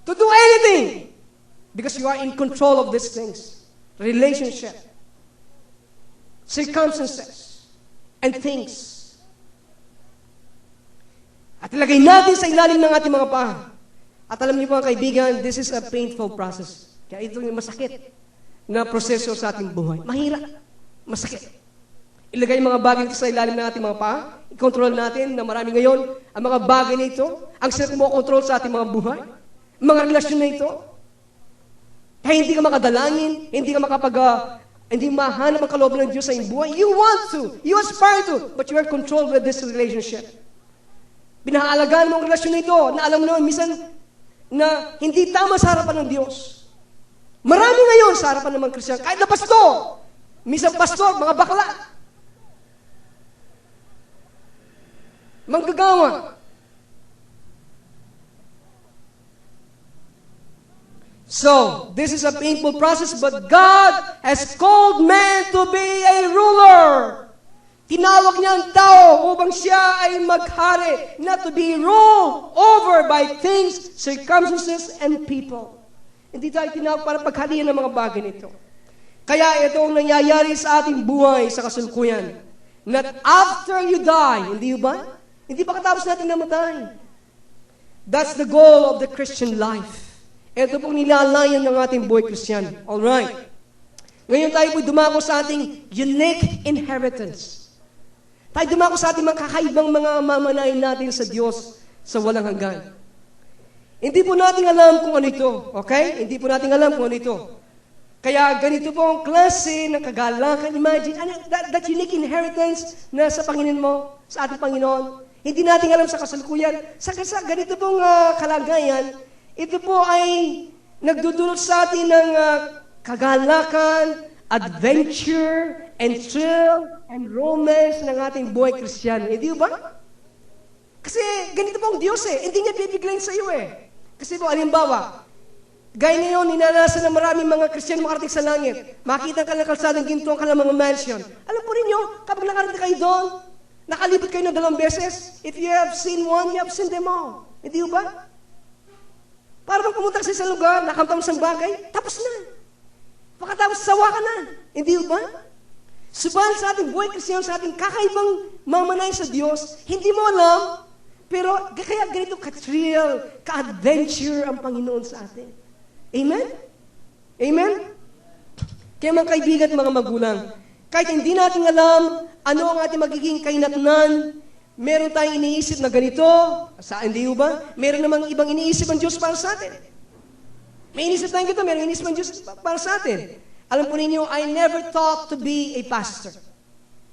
do anything because you are in control of these things. Relationship, circumstances, and things. At ilagay natin sa ilalim ng ating mga paa. At alam niyo po mga kaibigan, this is a painful process. Kaya ito yung masakit na proseso sa ating buhay. Mahirap, masakit. Ilagay mga bagay ito sa ilalim ng ating mga paa. I-control natin na marami ngayon ang mga bagay na ito, ang sila kumokontrol sa ating mga buhay, mga relasyon na ito. Kaya hindi ka makadalangin, hindi ka hindi mahanap ang kalooban ng Diyos sa iyong buhay. You want to, you aspire to, but you are controlled with this relationship. Binahaalagaan mo ang relasyon na ito na alam mo minsan na hindi tama sa harapan ng Diyos. Marami ngayon sa harapan ng mga Kristiyan, kahit na pastor, minsan pastor, mga bakla, manggagawa. So, this is a painful process, but God has called man to be a ruler. Tinawag niya ang tao upang siya ay maghari, not to be ruled over by things, circumstances, and people. Hindi tayo tinawag para paghalian ng mga bagay nito. Kaya ito ang nangyayari sa ating buhay sa kasalukuyan. Not after you die, hindi ba? Hindi pa katapos natin namatay. That's the goal of the Christian life. Ito pong nilalayan ng ating buhay Kristiyano. Alright. Ngayon tayo po dumako sa ating unique inheritance. Tayo dumako sa ating mga kakaibang mga mamanahin natin sa Diyos sa walang hanggan. Hindi po natin alam kung ano ito. Okay? Hindi po natin alam kung ano ito. Kaya ganito po ang klase ng kagalakan. Imagine, that unique inheritance na sa Panginoon mo, sa ating Panginoon. Hindi natin alam sa kasalukuyan. Sa ganito pong kalagayan, ito po ay nagdudulot sa atin ng kagalakan, adventure, and thrill, and romance ng ating buhay Kristiyano. Hindi ba? Kasi ganito po ang Diyos Hindi niya bibiglayin sa iyo Kasi po, alimbawa, gaya ngayon, ninanasan ng maraming mga Kristiyano makarating sa langit. Makita ka ng kalsadang ginto ang kanilang mga mansion. Alam po ninyo, kapag nakarating kayo doon, nakalipot kayo ng 2 beses. If you have seen one, you have seen them all. Hindi ba? Para bang pumunta ka sa isang lugar, nakamtam sa bagay, tapos na. Pagkatapos sawa ka na. Hindi ba? Subalit sa ating buhay Kristiyano, sa ating kakaibang mamanay sa Diyos, hindi mo alam, pero kaya ganito ka-thrill, ka-adventure ang Panginoon sa atin. Amen? Amen? Kaya mga kaibigan at mga magulang, kahit hindi natin alam ano ang ating magiging kainatnan, meron tayong iniisip na ganito, hindi ba? Meron namang ibang iniisip ang Diyos para sa atin. May inisip tayong ganito, meron iniisip ang Diyos para sa atin. Alam po ninyo, I never thought to be a pastor.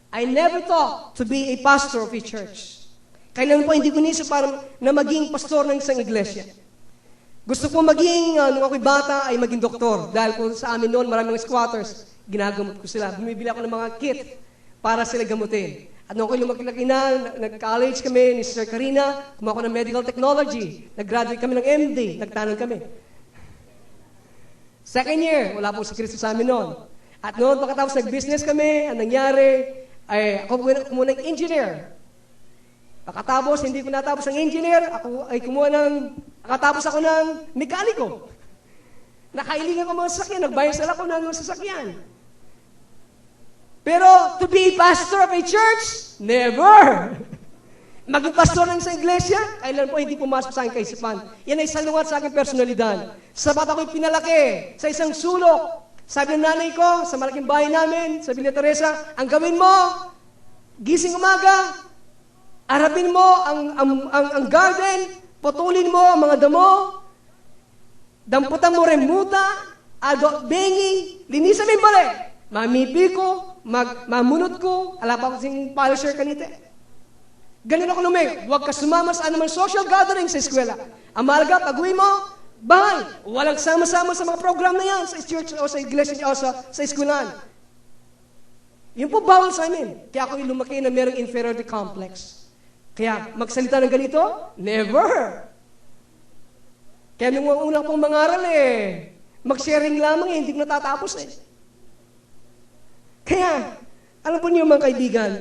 I never thought to be a pastor of a church. Kailan po hindi ko inisip para na maging pastor ng isang iglesia. Gusto ko maging, nung ako'y bata, ay maging doktor. Dahil po sa amin noon, maraming squatters, ginagamot ko sila. Bumibili ako ng mga kit para sila gamutin. At nung ako'y lumaki na, nag-college kami ni Sister Karina, kumuha ko ng medical technology. Nag-graduate kami ng MD, nagtanong kami. Second year, wala po si Kristo sa amin noon. At noon, pagkatapos nag-business kami, ang nangyari, ay ako kumuha ng engineer. Pagkatapos, hindi ko natapos ang engineer, ako ay nakatapos ako ng mekaniko. Nakailingan ko mga sasakyan, nagbayasal ako ng sasakyan. Pero, to be pastor of a church, never! Maging pastor ng isang iglesia, kailan po hindi pumasok sa aking kaisipan. Yan ay salungat sa aking personalidad. Sapat ako'y pinalaki sa isang sulok. Sabi ng nanay ko, sa malaking bahay namin, sabi ni Teresa, ang gawin mo, gising umaga, arapin mo ang garden, putulin mo ang mga damo, damputan mo remuta, bengi, linisan mo yung balik. Mamipi ko, mamunot ko, ala pa ko sing polisher kanite. Ganun ako lumig. Huwag ka sumama sa anumang social gathering sa eskwela. Ang mahalaga, pag-uwi mo, bahay. Walang sama-sama sa mga program na yan sa church o sa iglesia o sa eskwelahan. Yun po bawal sa amin. Kaya ako lumaki na merong inferiority complex. Kaya magsalita ng ganito? Never! Kaya nung una pong mangaral mag-sharing lamang hindi ko natatapos Kaya, alam po niyo mga kaibigan,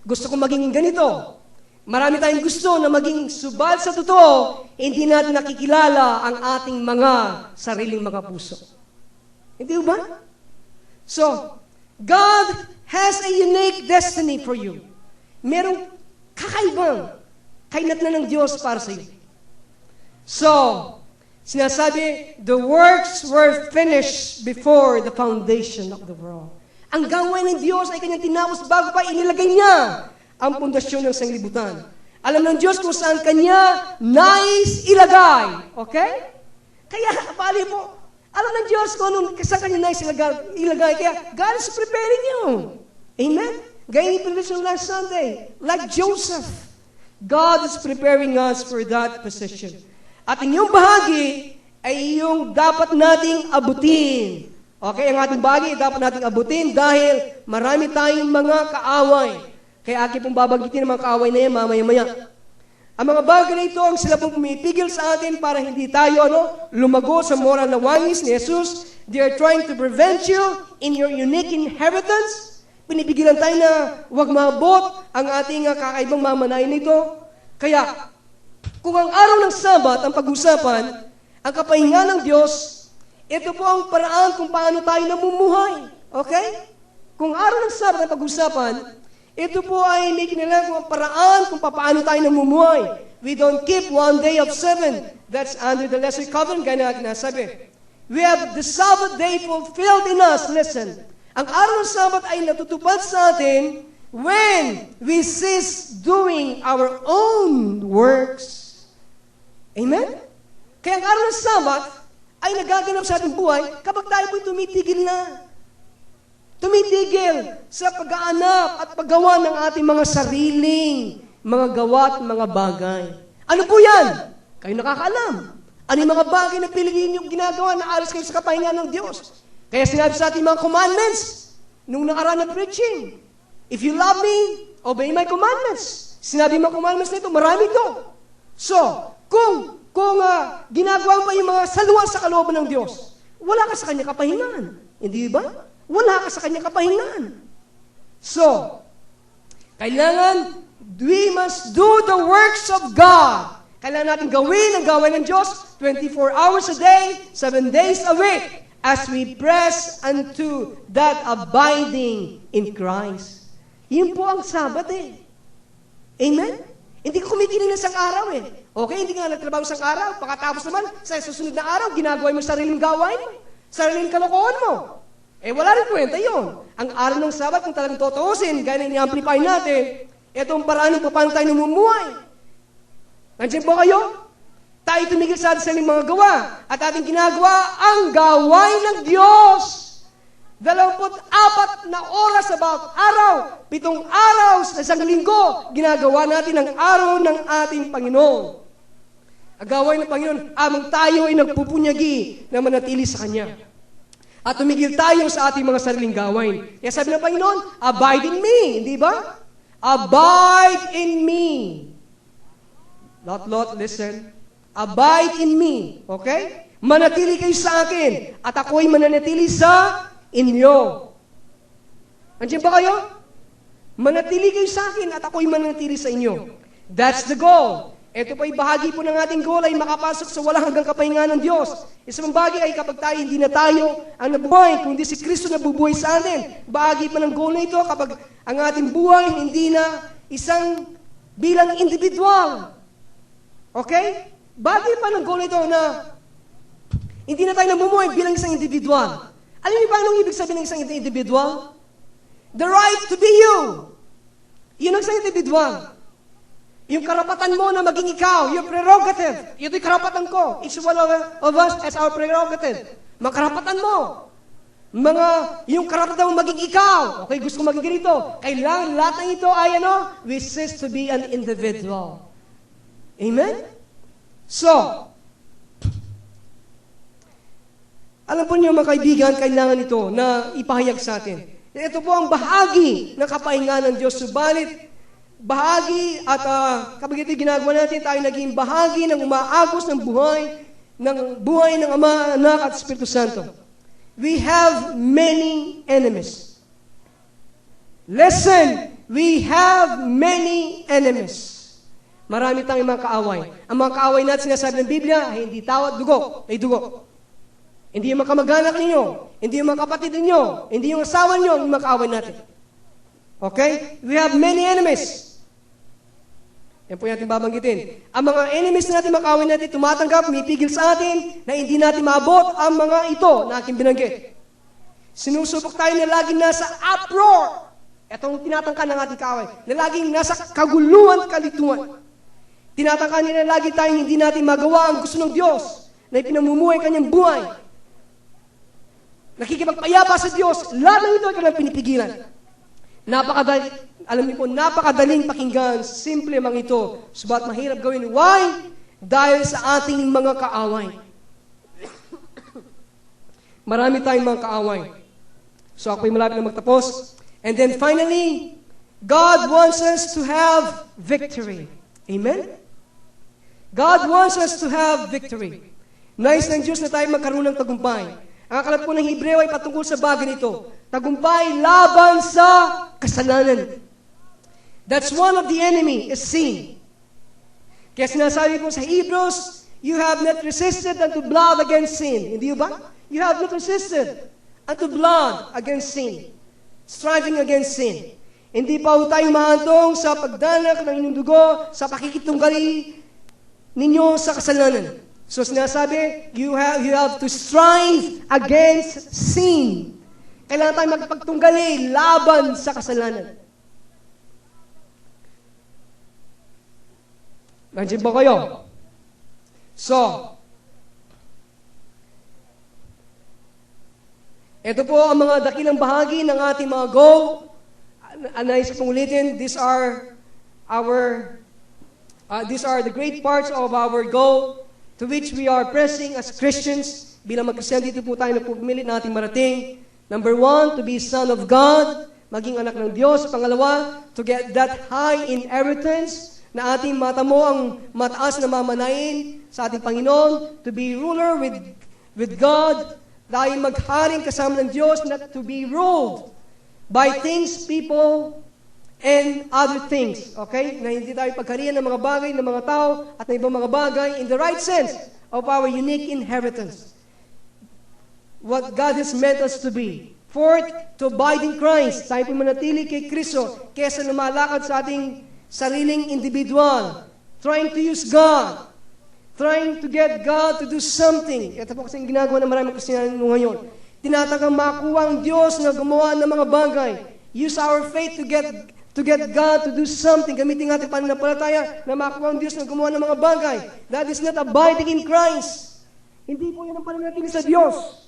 gusto ko maging ganito. Marami tayong gusto na maging subal sa totoo, hindi natin nakikilala ang ating mga sariling mga puso. Hindi ba? So, God has a unique destiny for you. Merong kakaibang kainatnan ng Diyos para sa iyo. So, sinasabi, the works were finished before the foundation of the world. Ang gawain ng Diyos ay kanyang tinapos bago pa inilagay niya ang pundasyon ng sanglibutan. Alam ng Diyos kung saan kanya nais ilagay. Okay? Kaya, pali po, alam ng Diyos kung saan kanya nais ilagay. Kaya, God is preparing you. Amen? Gaya ni previous last Sunday, like Joseph, God is preparing us for that position. At inyong bahagi ay yung dapat nating abutin. Okay, ang ating bahagi dapat nating abutin dahil marami tayong mga kaaway. Kaya aking pong babanggitin ang mga kaaway na yan mamaya-maya. Ang mga bagay na ito ang sila pong pumipigil sa atin para hindi tayo lumago sa moral na wangis ni Jesus. They are trying to prevent you in your unique inheritance. Pinipigilan tayo na huwag maabot ang ating kakaibang mamanayan nito. Kaya, kung ang araw ng Sabat ang pag-usapan, ang kapahingahan ng Diyos, ito po ang paraan kung paano tayo namumuhay. Okay? Kung araw ng Sabat ang pag-usapan, ito po ay may kinalaman ang paraan kung paano tayo namumuhay. We don't keep one day of 7. That's under the lesser covenant, gaya na nasabi. We have the Sabbath day fulfilled in us. Listen, ang araw ng Sabat ay natutupad sa atin when we cease doing our own works. Amen? Kaya ang araw ng Sabat ay nagaganap sa ating buhay kapag tayo po'y tumitigil na. Tumitigil sa pag-aanap at paggawa ng ating mga sariling mga gawa at mga bagay. Ano po yan? Kayo nakakaalam. Ano yung mga bagay na piliin yung ginagawa na alis kayo sa kapahingahan ng Diyos? Kaya sinabi sa ating mga commandments nung nakaraan na preaching, if you love me, obey my commandments. Sinabi mga commandments na ito, marami ito. So, kung ginagawa mo yung mga salwa sa kalooban ng Diyos, wala ka sa kanya kapahingahan. Hindi ba? Wala ka sa kanya kapahingahan. So, kailangan we must do the works of God. Kailangan natin gawin ang gawain ng Diyos 24 hours a day, 7 days a week, as we press unto that abiding in Christ. Yun po ang Sabat eh. Amen? Hindi ko kumikiling ng isang araw eh. Okay, hindi nga nagtrabaho isang araw. Pagkatapos naman, sa susunod na araw, ginagawa mo sariling gawain mo, sariling kalokohan mo. Eh, wala rin kwenta yun. Ang araw ng Sabat, kung talagang tutuusin, gaya na i-amplify natin, itong paraan kung paano tayo namumuhay. Nandiyan po kayo? Tayo tumigil sa ating mga gawa at ating ginagawa ang gawain ng Diyos. 24 na oras sa bawat araw, 7 araw sa isang linggo, ginagawa natin ang araw ng ating Panginoon. Ang gawain ng Panginoon, amang tayo ay nagpupunyagi na manatili sa Kanya. At tumigil tayo sa ating mga sariling gawain. Kaya sabi ng Panginoon, abide in me, hindi ba? Abide in me. Lot, listen. Abide in me. Okay? Manatili kayo sa akin. At ako'y mananatili sa inyo. Andiyan ba kayo? Manatili kayo sa akin at ako'y mananatili sa inyo. That's the goal. Ito pa'y bahagi po ng ating goal ay makapasok sa walang hanggang kapahingahan ng Diyos. Isang bagay ay kapag tayo hindi na tayo ang nabuhay, kundi si Kristo nabubuhay sa atin. Bahagi pa ng goal na ito kapag ang ating buhay hindi na isang bilang individual. Okay? Bagay pa ng goal na ito na hindi na tayo namumuhay bilang isang individual. Alam niyo ba anong ibig sabihin ng isang individual? The right to be you. Yun ang isang individual. Yung karapatan mo na maging ikaw, your prerogative. Ito'y karapatan ko. Each one of us has our prerogative. Mga karapatan mo. Yung karapatan mo maging ikaw. Okay, gusto ko maging ganito. Kailangan lahat ng ito ay we cease to be an individual. Amen? So, alam po niyo mga kaibigan, kailangan ito na ipahayag sa atin. Ito po ang bahagi ng kapahingahan ng Diyos. Subalit, bahagi at kapag ito'y ginagawa natin, tayo naging bahagi ng umaagos ng buhay ng Ama, Anak at Espiritu Santo. We have many enemies. Listen, we have many enemies. Marami tayong mga kaaway. Ang mga kaaway natin sinasabi ng Biblia ay hindi tao at dugo, ay dugo. Hindi yung mga kamag-anak ninyo, hindi yung mga kapatid ninyo, hindi yung asawa ninyo, yung mga kaaway natin. Okay? We have many enemies. Yan po natin babanggitin. Ang mga enemies natin, mga kaaway natin, tumatanggap, mipigil sa atin na hindi natin maabot ang mga ito na aking binanggit. Sinusubok tayo na laging nasa uproar. Itong tinatangka ng ating kaaway. Na laging nasa kaguluhan, kalituan. Tinatangka nila lagi tayong hindi natin magawa ang gusto ng Diyos na ipinamumuhay kanyang buhay. Nakikipagpayapa sa Diyos. Lahat ng ito ay kanyang pinipigilan. Alam niyo po, napakadaling pakinggan. Simple mang ito. Subat mahirap gawin. Why? Dahil sa ating mga kaaway. Marami tayong mga kaaway. So ako'y malapit na magtapos. And then finally, God wants us to have victory. Amen? God wants us to have victory. Nais ng Diyos na tayo magkaroon ng tagumpay. Ang aklat po ng Hebreo ay patungkol sa bagay nito. Tagumpay laban sa kasalanan. That's one of the enemy, is sin. Kaya sinasabi po sa Hebrews, you have not resisted unto blood against sin. Hindi ba? You have not resisted unto blood against sin. Striving against sin. Hindi pa tayo mahantong sa pagdanak ng inyong dugo, sa pakikitunggali ninyo sa kasalanan. So sinasabi, you have to strive against sin. Kailangan tayo magpagtunggali laban sa kasalanan. Nandiyan ba kayo? So, ito po ang mga dakilang bahagi ng ating mga goal. Anais kong ulitin, these are the great parts of our goal to which we are pressing as Christians. Bilang mag-Christian, dito po tayo na pumilit natin marating. Number 1, to be son of God, maging anak ng Diyos. Pangalawa, to get that high inheritance na ating matamo ang mataas na mamanayin sa ating Panginoon, to be ruler with God, dahil magharing kasama ng Diyos, not to be ruled by things, people, and other things. Okay? Na hindi tayo pagkariyan ng mga bagay, ng mga tao, at ng ibang mga bagay in the right sense of our unique inheritance. What God has meant us to be. Fourth, to abide in Christ. Tayo po manatili kay Kristo kesa lumalakad sa ating sariling individual. Trying to use God. Trying to get God to do something. Ito po kasi yung ginagawa ng maraming Kristiyano ngayon. Tinatagang makuha ang Diyos na gumawa ng mga bagay. Use our faith to get God to do something. Gamitin natin pananampalataya na makuha ang Diyos na gumawa ng mga bagay. That is not abiding in Christ. Hindi po yan ang pananatili sa Diyos.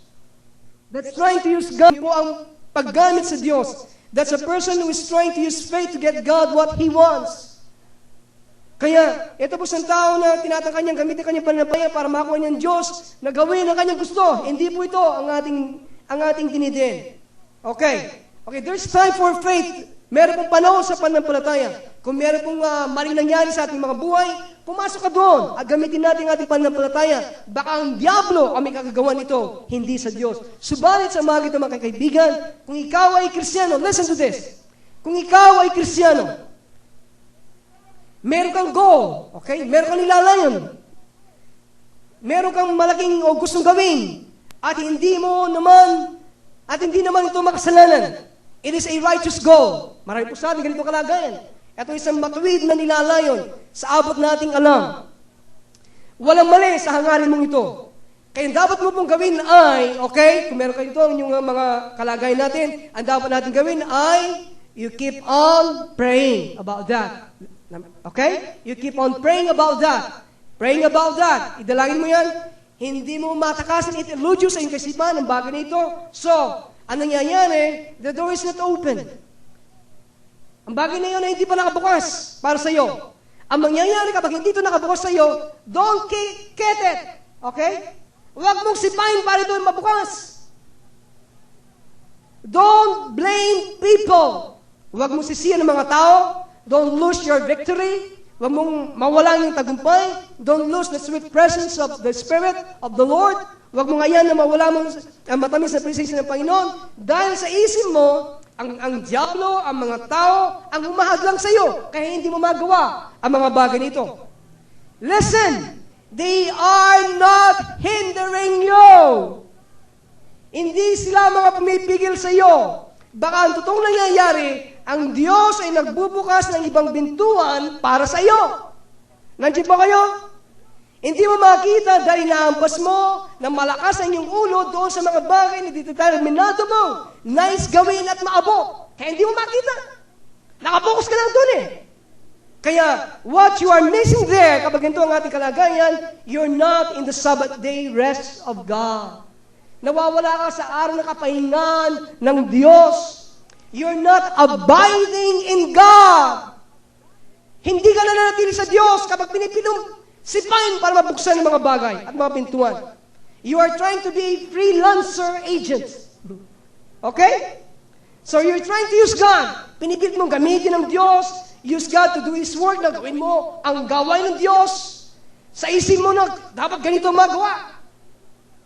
That's trying to use God po ang paggamit sa Diyos. That's a person who is trying to use faith to get God what He wants. Kaya, ito po sa tao na tinatangka niyang gamitin kanyang pananampalataya para makuha niyang Diyos na gawin ang kanyang gusto. Hindi po ito ang ating dinidin. Okay, there's time for faith. Meron pong panahon sa pananampalataya. Kung meron pong maling nangyari sa ating mga buhay, pumasok ka doon at gamitin natin ang ating pananampalataya. Baka ang diablo kami kagagawa nito, hindi sa Diyos. Subalit sa mga ito mga kaibigan, kung ikaw ay Kristiyano, listen to this. Kung ikaw ay Kristiyano, meron kang goal, okay? Meron kang nilalayon. Meron kang malaking o gustong gawin at hindi naman ito makasalanan. It is a righteous goal. Marami po sa atin ganito kalagayan. Ito isang matuwid na nilalayon sa abot nating alam. Walang mali sa hangarin mong ito. Kaya dapat mo pong gawin ay, okay, kung meron kayo ito, yung mga kalagayan natin, ang dapat natin gawin ay, you keep on praying about that. Okay? You keep on praying about that. Praying about that. Idalangin mo yan. Hindi mo matakasan, it elude you sa iyong kaisipan ang bagay na ito. So, ang nangyayari, the door is not open. Ang bagay na yun ay hindi pa nakabukas para sa iyo. Ang mangyayari kapag hindi ito nakabukas sa iyo, don't get it. Okay? Huwag mong sipain para ito mabukas. Don't blame people. Huwag mong sisiyan ng mga tao. Don't lose your victory. Huwag mong mawalan yung tagumpay. Don't lose the sweet presence of the Spirit of the Lord. Huwag mong ayan na mawala mong matamis na presensya ng Panginoon. Dahil sa isip mo, ang diablo, ang mga tao, ang humahadlang sa iyo. Kaya hindi mo magawa ang mga bagay nito. Listen! They are not hindering you. Hindi sila mga pumipigil sa iyo. Baka ang totoong nangyayari, ang Diyos ay nagbubukas ng ibang bintuan para sa iyo. Nandiyan ba kayo? Hindi mo makita dahil naampas mo na malakas ang iyong ulo doon sa mga bagay na determinado mo. Nice gawin at maabot. Kaya hindi mo makita. Nakapokus ka lang doon eh. Kaya, what you are missing there, kapag ito ang ating kalagayan, you're not in the Sabbath day rest of God. Nawawala ka sa araw na kapahingan ng Diyos. You're not abiding in God. Hindi ka nananatili sa Diyos kapag pinipilong sipain para mabuksan ng mga bagay at mga pintuan. You are trying to be a freelancer agent. Okay? So you're trying to use God. Pinipilit mong gamitin ng Diyos. Use God to do His work na gawin mo ang gawain ng Diyos. Sa isip mo na dapat ganito magawa.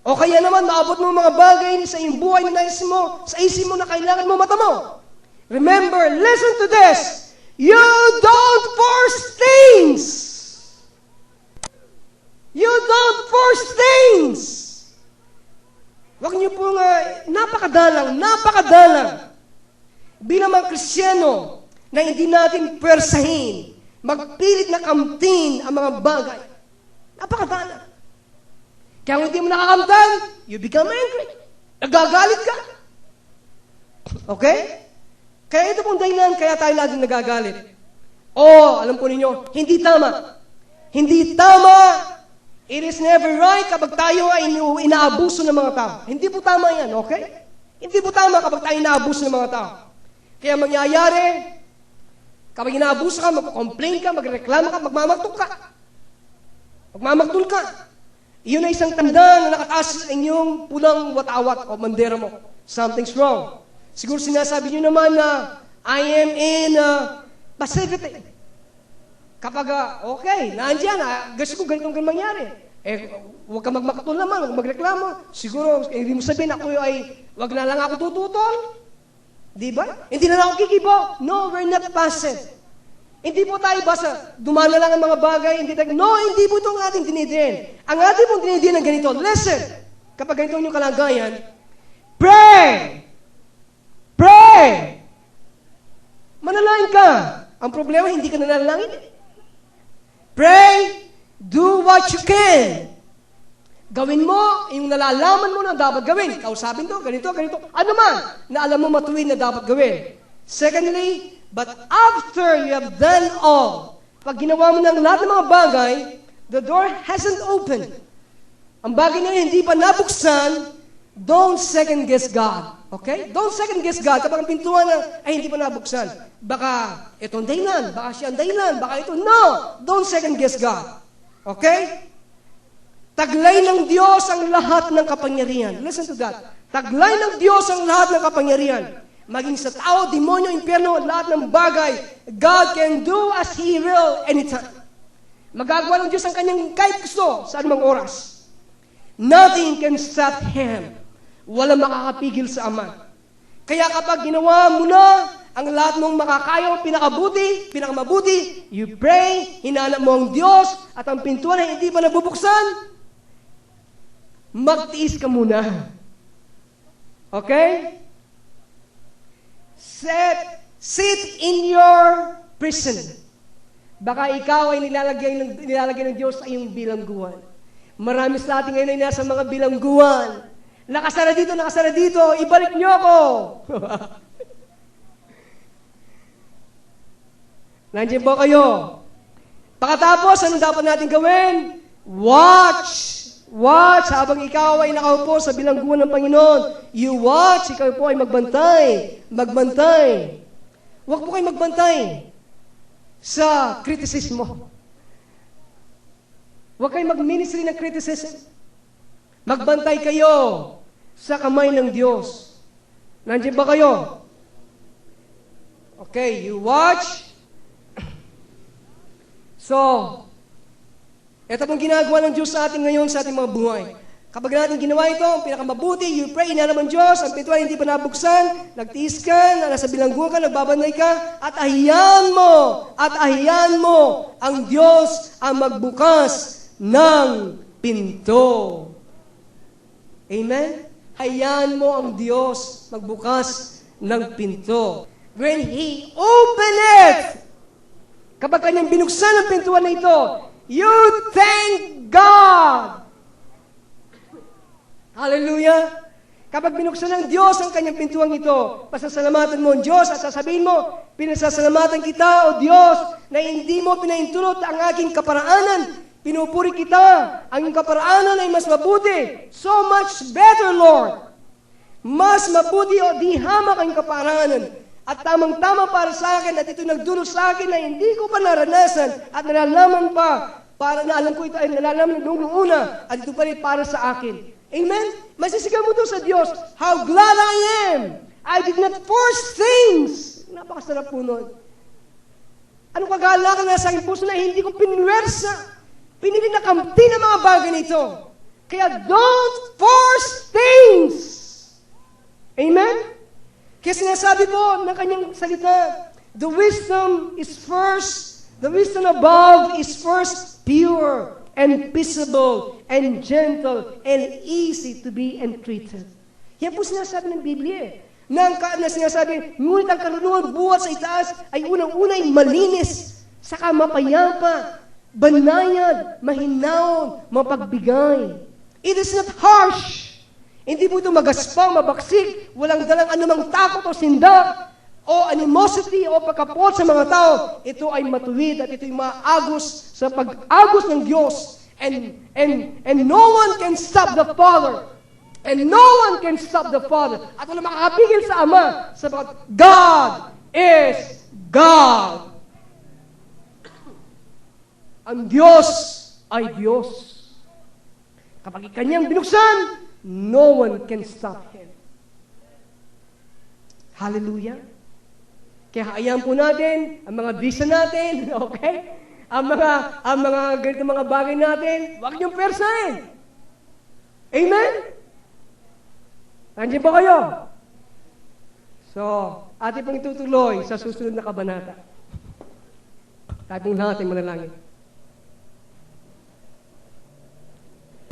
O kaya naman, maabot mo mga bagay sa iyong buhay na nais mo, sa isip mo na kailangan mo mata mo. Remember, listen to this. You don't force things. You don't force things. Huwag niyo po nga, napakadalang. Bilang mga Kristiyano, na hindi natin pwersahin, magpilit na kamtin ang mga bagay. Napakadalang. Kaya kung hindi mo nakakamtan, you become angry. Nagagalit ka. Okay? Kaya ito pong dahilan, kaya tayo laging nagagalit. Alam po ninyo, hindi tama. Hindi tama. It is never right kapag tayo ay inaabuso ng mga tao. Hindi po tama yan, okay? Hindi po tama kapag tayo inaabuso ng mga tao. Kaya mangyayari, kapag inaabuso ka, mag-complain ka, magreklamo ka, magmamagtol ka. Iyon ay isang tanda na nakataas sa inyong pulang watawat o bandera mo. Something's wrong. Siguro sinasabi nyo naman na I am in passivity. Kapag, okay, naandyan, gusto ko ganitong mangyari. Huwag ka magmakatol naman, huwag magreklamo. Siguro, hindi mo sabihin ako wag na lang ako tututol. Di ba? Hindi na lang ako kikibo. No, we're not passive. Hindi po tayo basta dumana lang ang mga bagay, hindi po ito ang ating dinidiin. Ang ating pong dinidiin ng ganito, listen, kapag ganito yung kalagayan, pray! Manalangin ka. Ang problema, hindi ka nanalangin. Pray, do what you can. Gawin mo yung nalalaman mo na dapat gawin. Kausapin to, ganito. Ano man na alam mo matuwid na dapat gawin. Secondly, but after you have done all, pag ginawa mo ng lahat ng mga bagay, the door hasn't opened. Ang bagay na hindi pa nabuksan, don't second guess God. Okay? Don't second guess God kapag ang pintuan ay hindi pa nabuksan. Baka ito ang dahilan, baka siya ang dahilan, baka ito. No! Don't second guess God. Okay? Taglay ng Diyos ang lahat ng kapangyarihan. Listen to that. Taglay ng Diyos ang lahat ng kapangyarihan. Maging sa tao, demonyo, impyerno, lahat ng bagay, God can do as He will anytime. Magagawa ng Diyos ang kanyang kahit gusto sa anumang oras. Nothing can stop Him. Walang makakapigil sa Ama. Kaya kapag ginawa mo na ang lahat mong makakaya, pinakamabuti, you pray, hinanap mo ang Diyos, at ang pintuan ay hindi pa nabubuksan, magtiis ka muna. Okay? Sit in your prison. Baka ikaw ay nilalagay ng Diyos sa iyong bilangguan. Marami sa atin ngayon ay nasa mga bilangguan. Nakasara dito, ibalik niyo ako. Nandiyan ba kayo? Pagkatapos, anong dapat natin gawin? Watch habang ikaw ay nakaupo sa bilangguan ng Panginoon. You watch, ikaw po ay magbantay. Huwag po kayo magbantay sa kritisismo. Huwag kayo mag-ministry ng criticism. Magbantay kayo sa kamay ng Diyos. Nandiyan ba kayo? Okay, you watch. So, ito pong ginagawa ng Diyos sa atin ngayon sa ating mga buhay. Kapag natin ginawa ito, ang pinakamabuti, you pray, inanap ang Diyos, ang pintuan hindi pa nabuksan, nagtiis ka, nasa bilangguan ka, nagbabanay ka, at ahiyan mo ang Diyos ang magbukas ng pinto. Amen? Hayaan mo ang Diyos magbukas ng pinto. When He open it, kapag kanyang binuksan ang pintuan na ito, you thank God. Hallelujah. Kapag binuksan ng Diyos ang kanyang pintuang ito, pasasalamatan mo ang Diyos at sasabihin mo, pinasasalamatan kita, O Diyos, na hindi mo pinaintulot ang aking kaparaanan. Pinupuri kita. Ang iyong kaparaanan ay mas mabuti. So much better, Lord. Mas mabuti o di hamak ang kaparaanan. At tamang-tama para sa akin at ito nagdulot sa akin na hindi ko pa naranasan at nalalaman pa. Para naalam ko ito ay nalalaman noong una at ito pa rin para sa akin. Amen? Masisigaw mo ito sa Diyos. How glad I am. I did not force things. Napakasarap po nun. Anong kagalakan na sa aking puso na hindi ko pinwersa. Pinili na kamti ng mga bagay nito. Kaya don't force things. Amen? Kaya sinasabi po ng kanyang salita, the wisdom is first, the wisdom above is first pure and peaceable and gentle and easy to be entreated. Yan po sinasabi ng Biblia. Na sinasabi, ngunit ang karunungang buhat sa itaas ay unang-unay malinis, saka mapayapa, banayad, mahinahon, mapagbigay. It is not harsh. Hindi po ito magaspang, mabaksik, walang dalang anumang takot o sindak, o animosity o pagkapot sa mga tao. Ito ay matuwid at ito ay maagos sa pag-agos ng Diyos. And no one can stop the Father. And no one can stop the Father. At wala makakapigil sa Ama sapagat God is God. Ang Diyos ay Diyos. Kapag kanyang binuksan, no one can stop Him. Hallelujah. Kaya hayaan po natin ang mga visa natin, okay? Ang mga ganito mga bagay natin, huwag niyong persahin. Amen? Nandiyan ba kayo? So, ating pong itutuloy sa susunod na kabanata. Tayo pong lahat ay manalangin.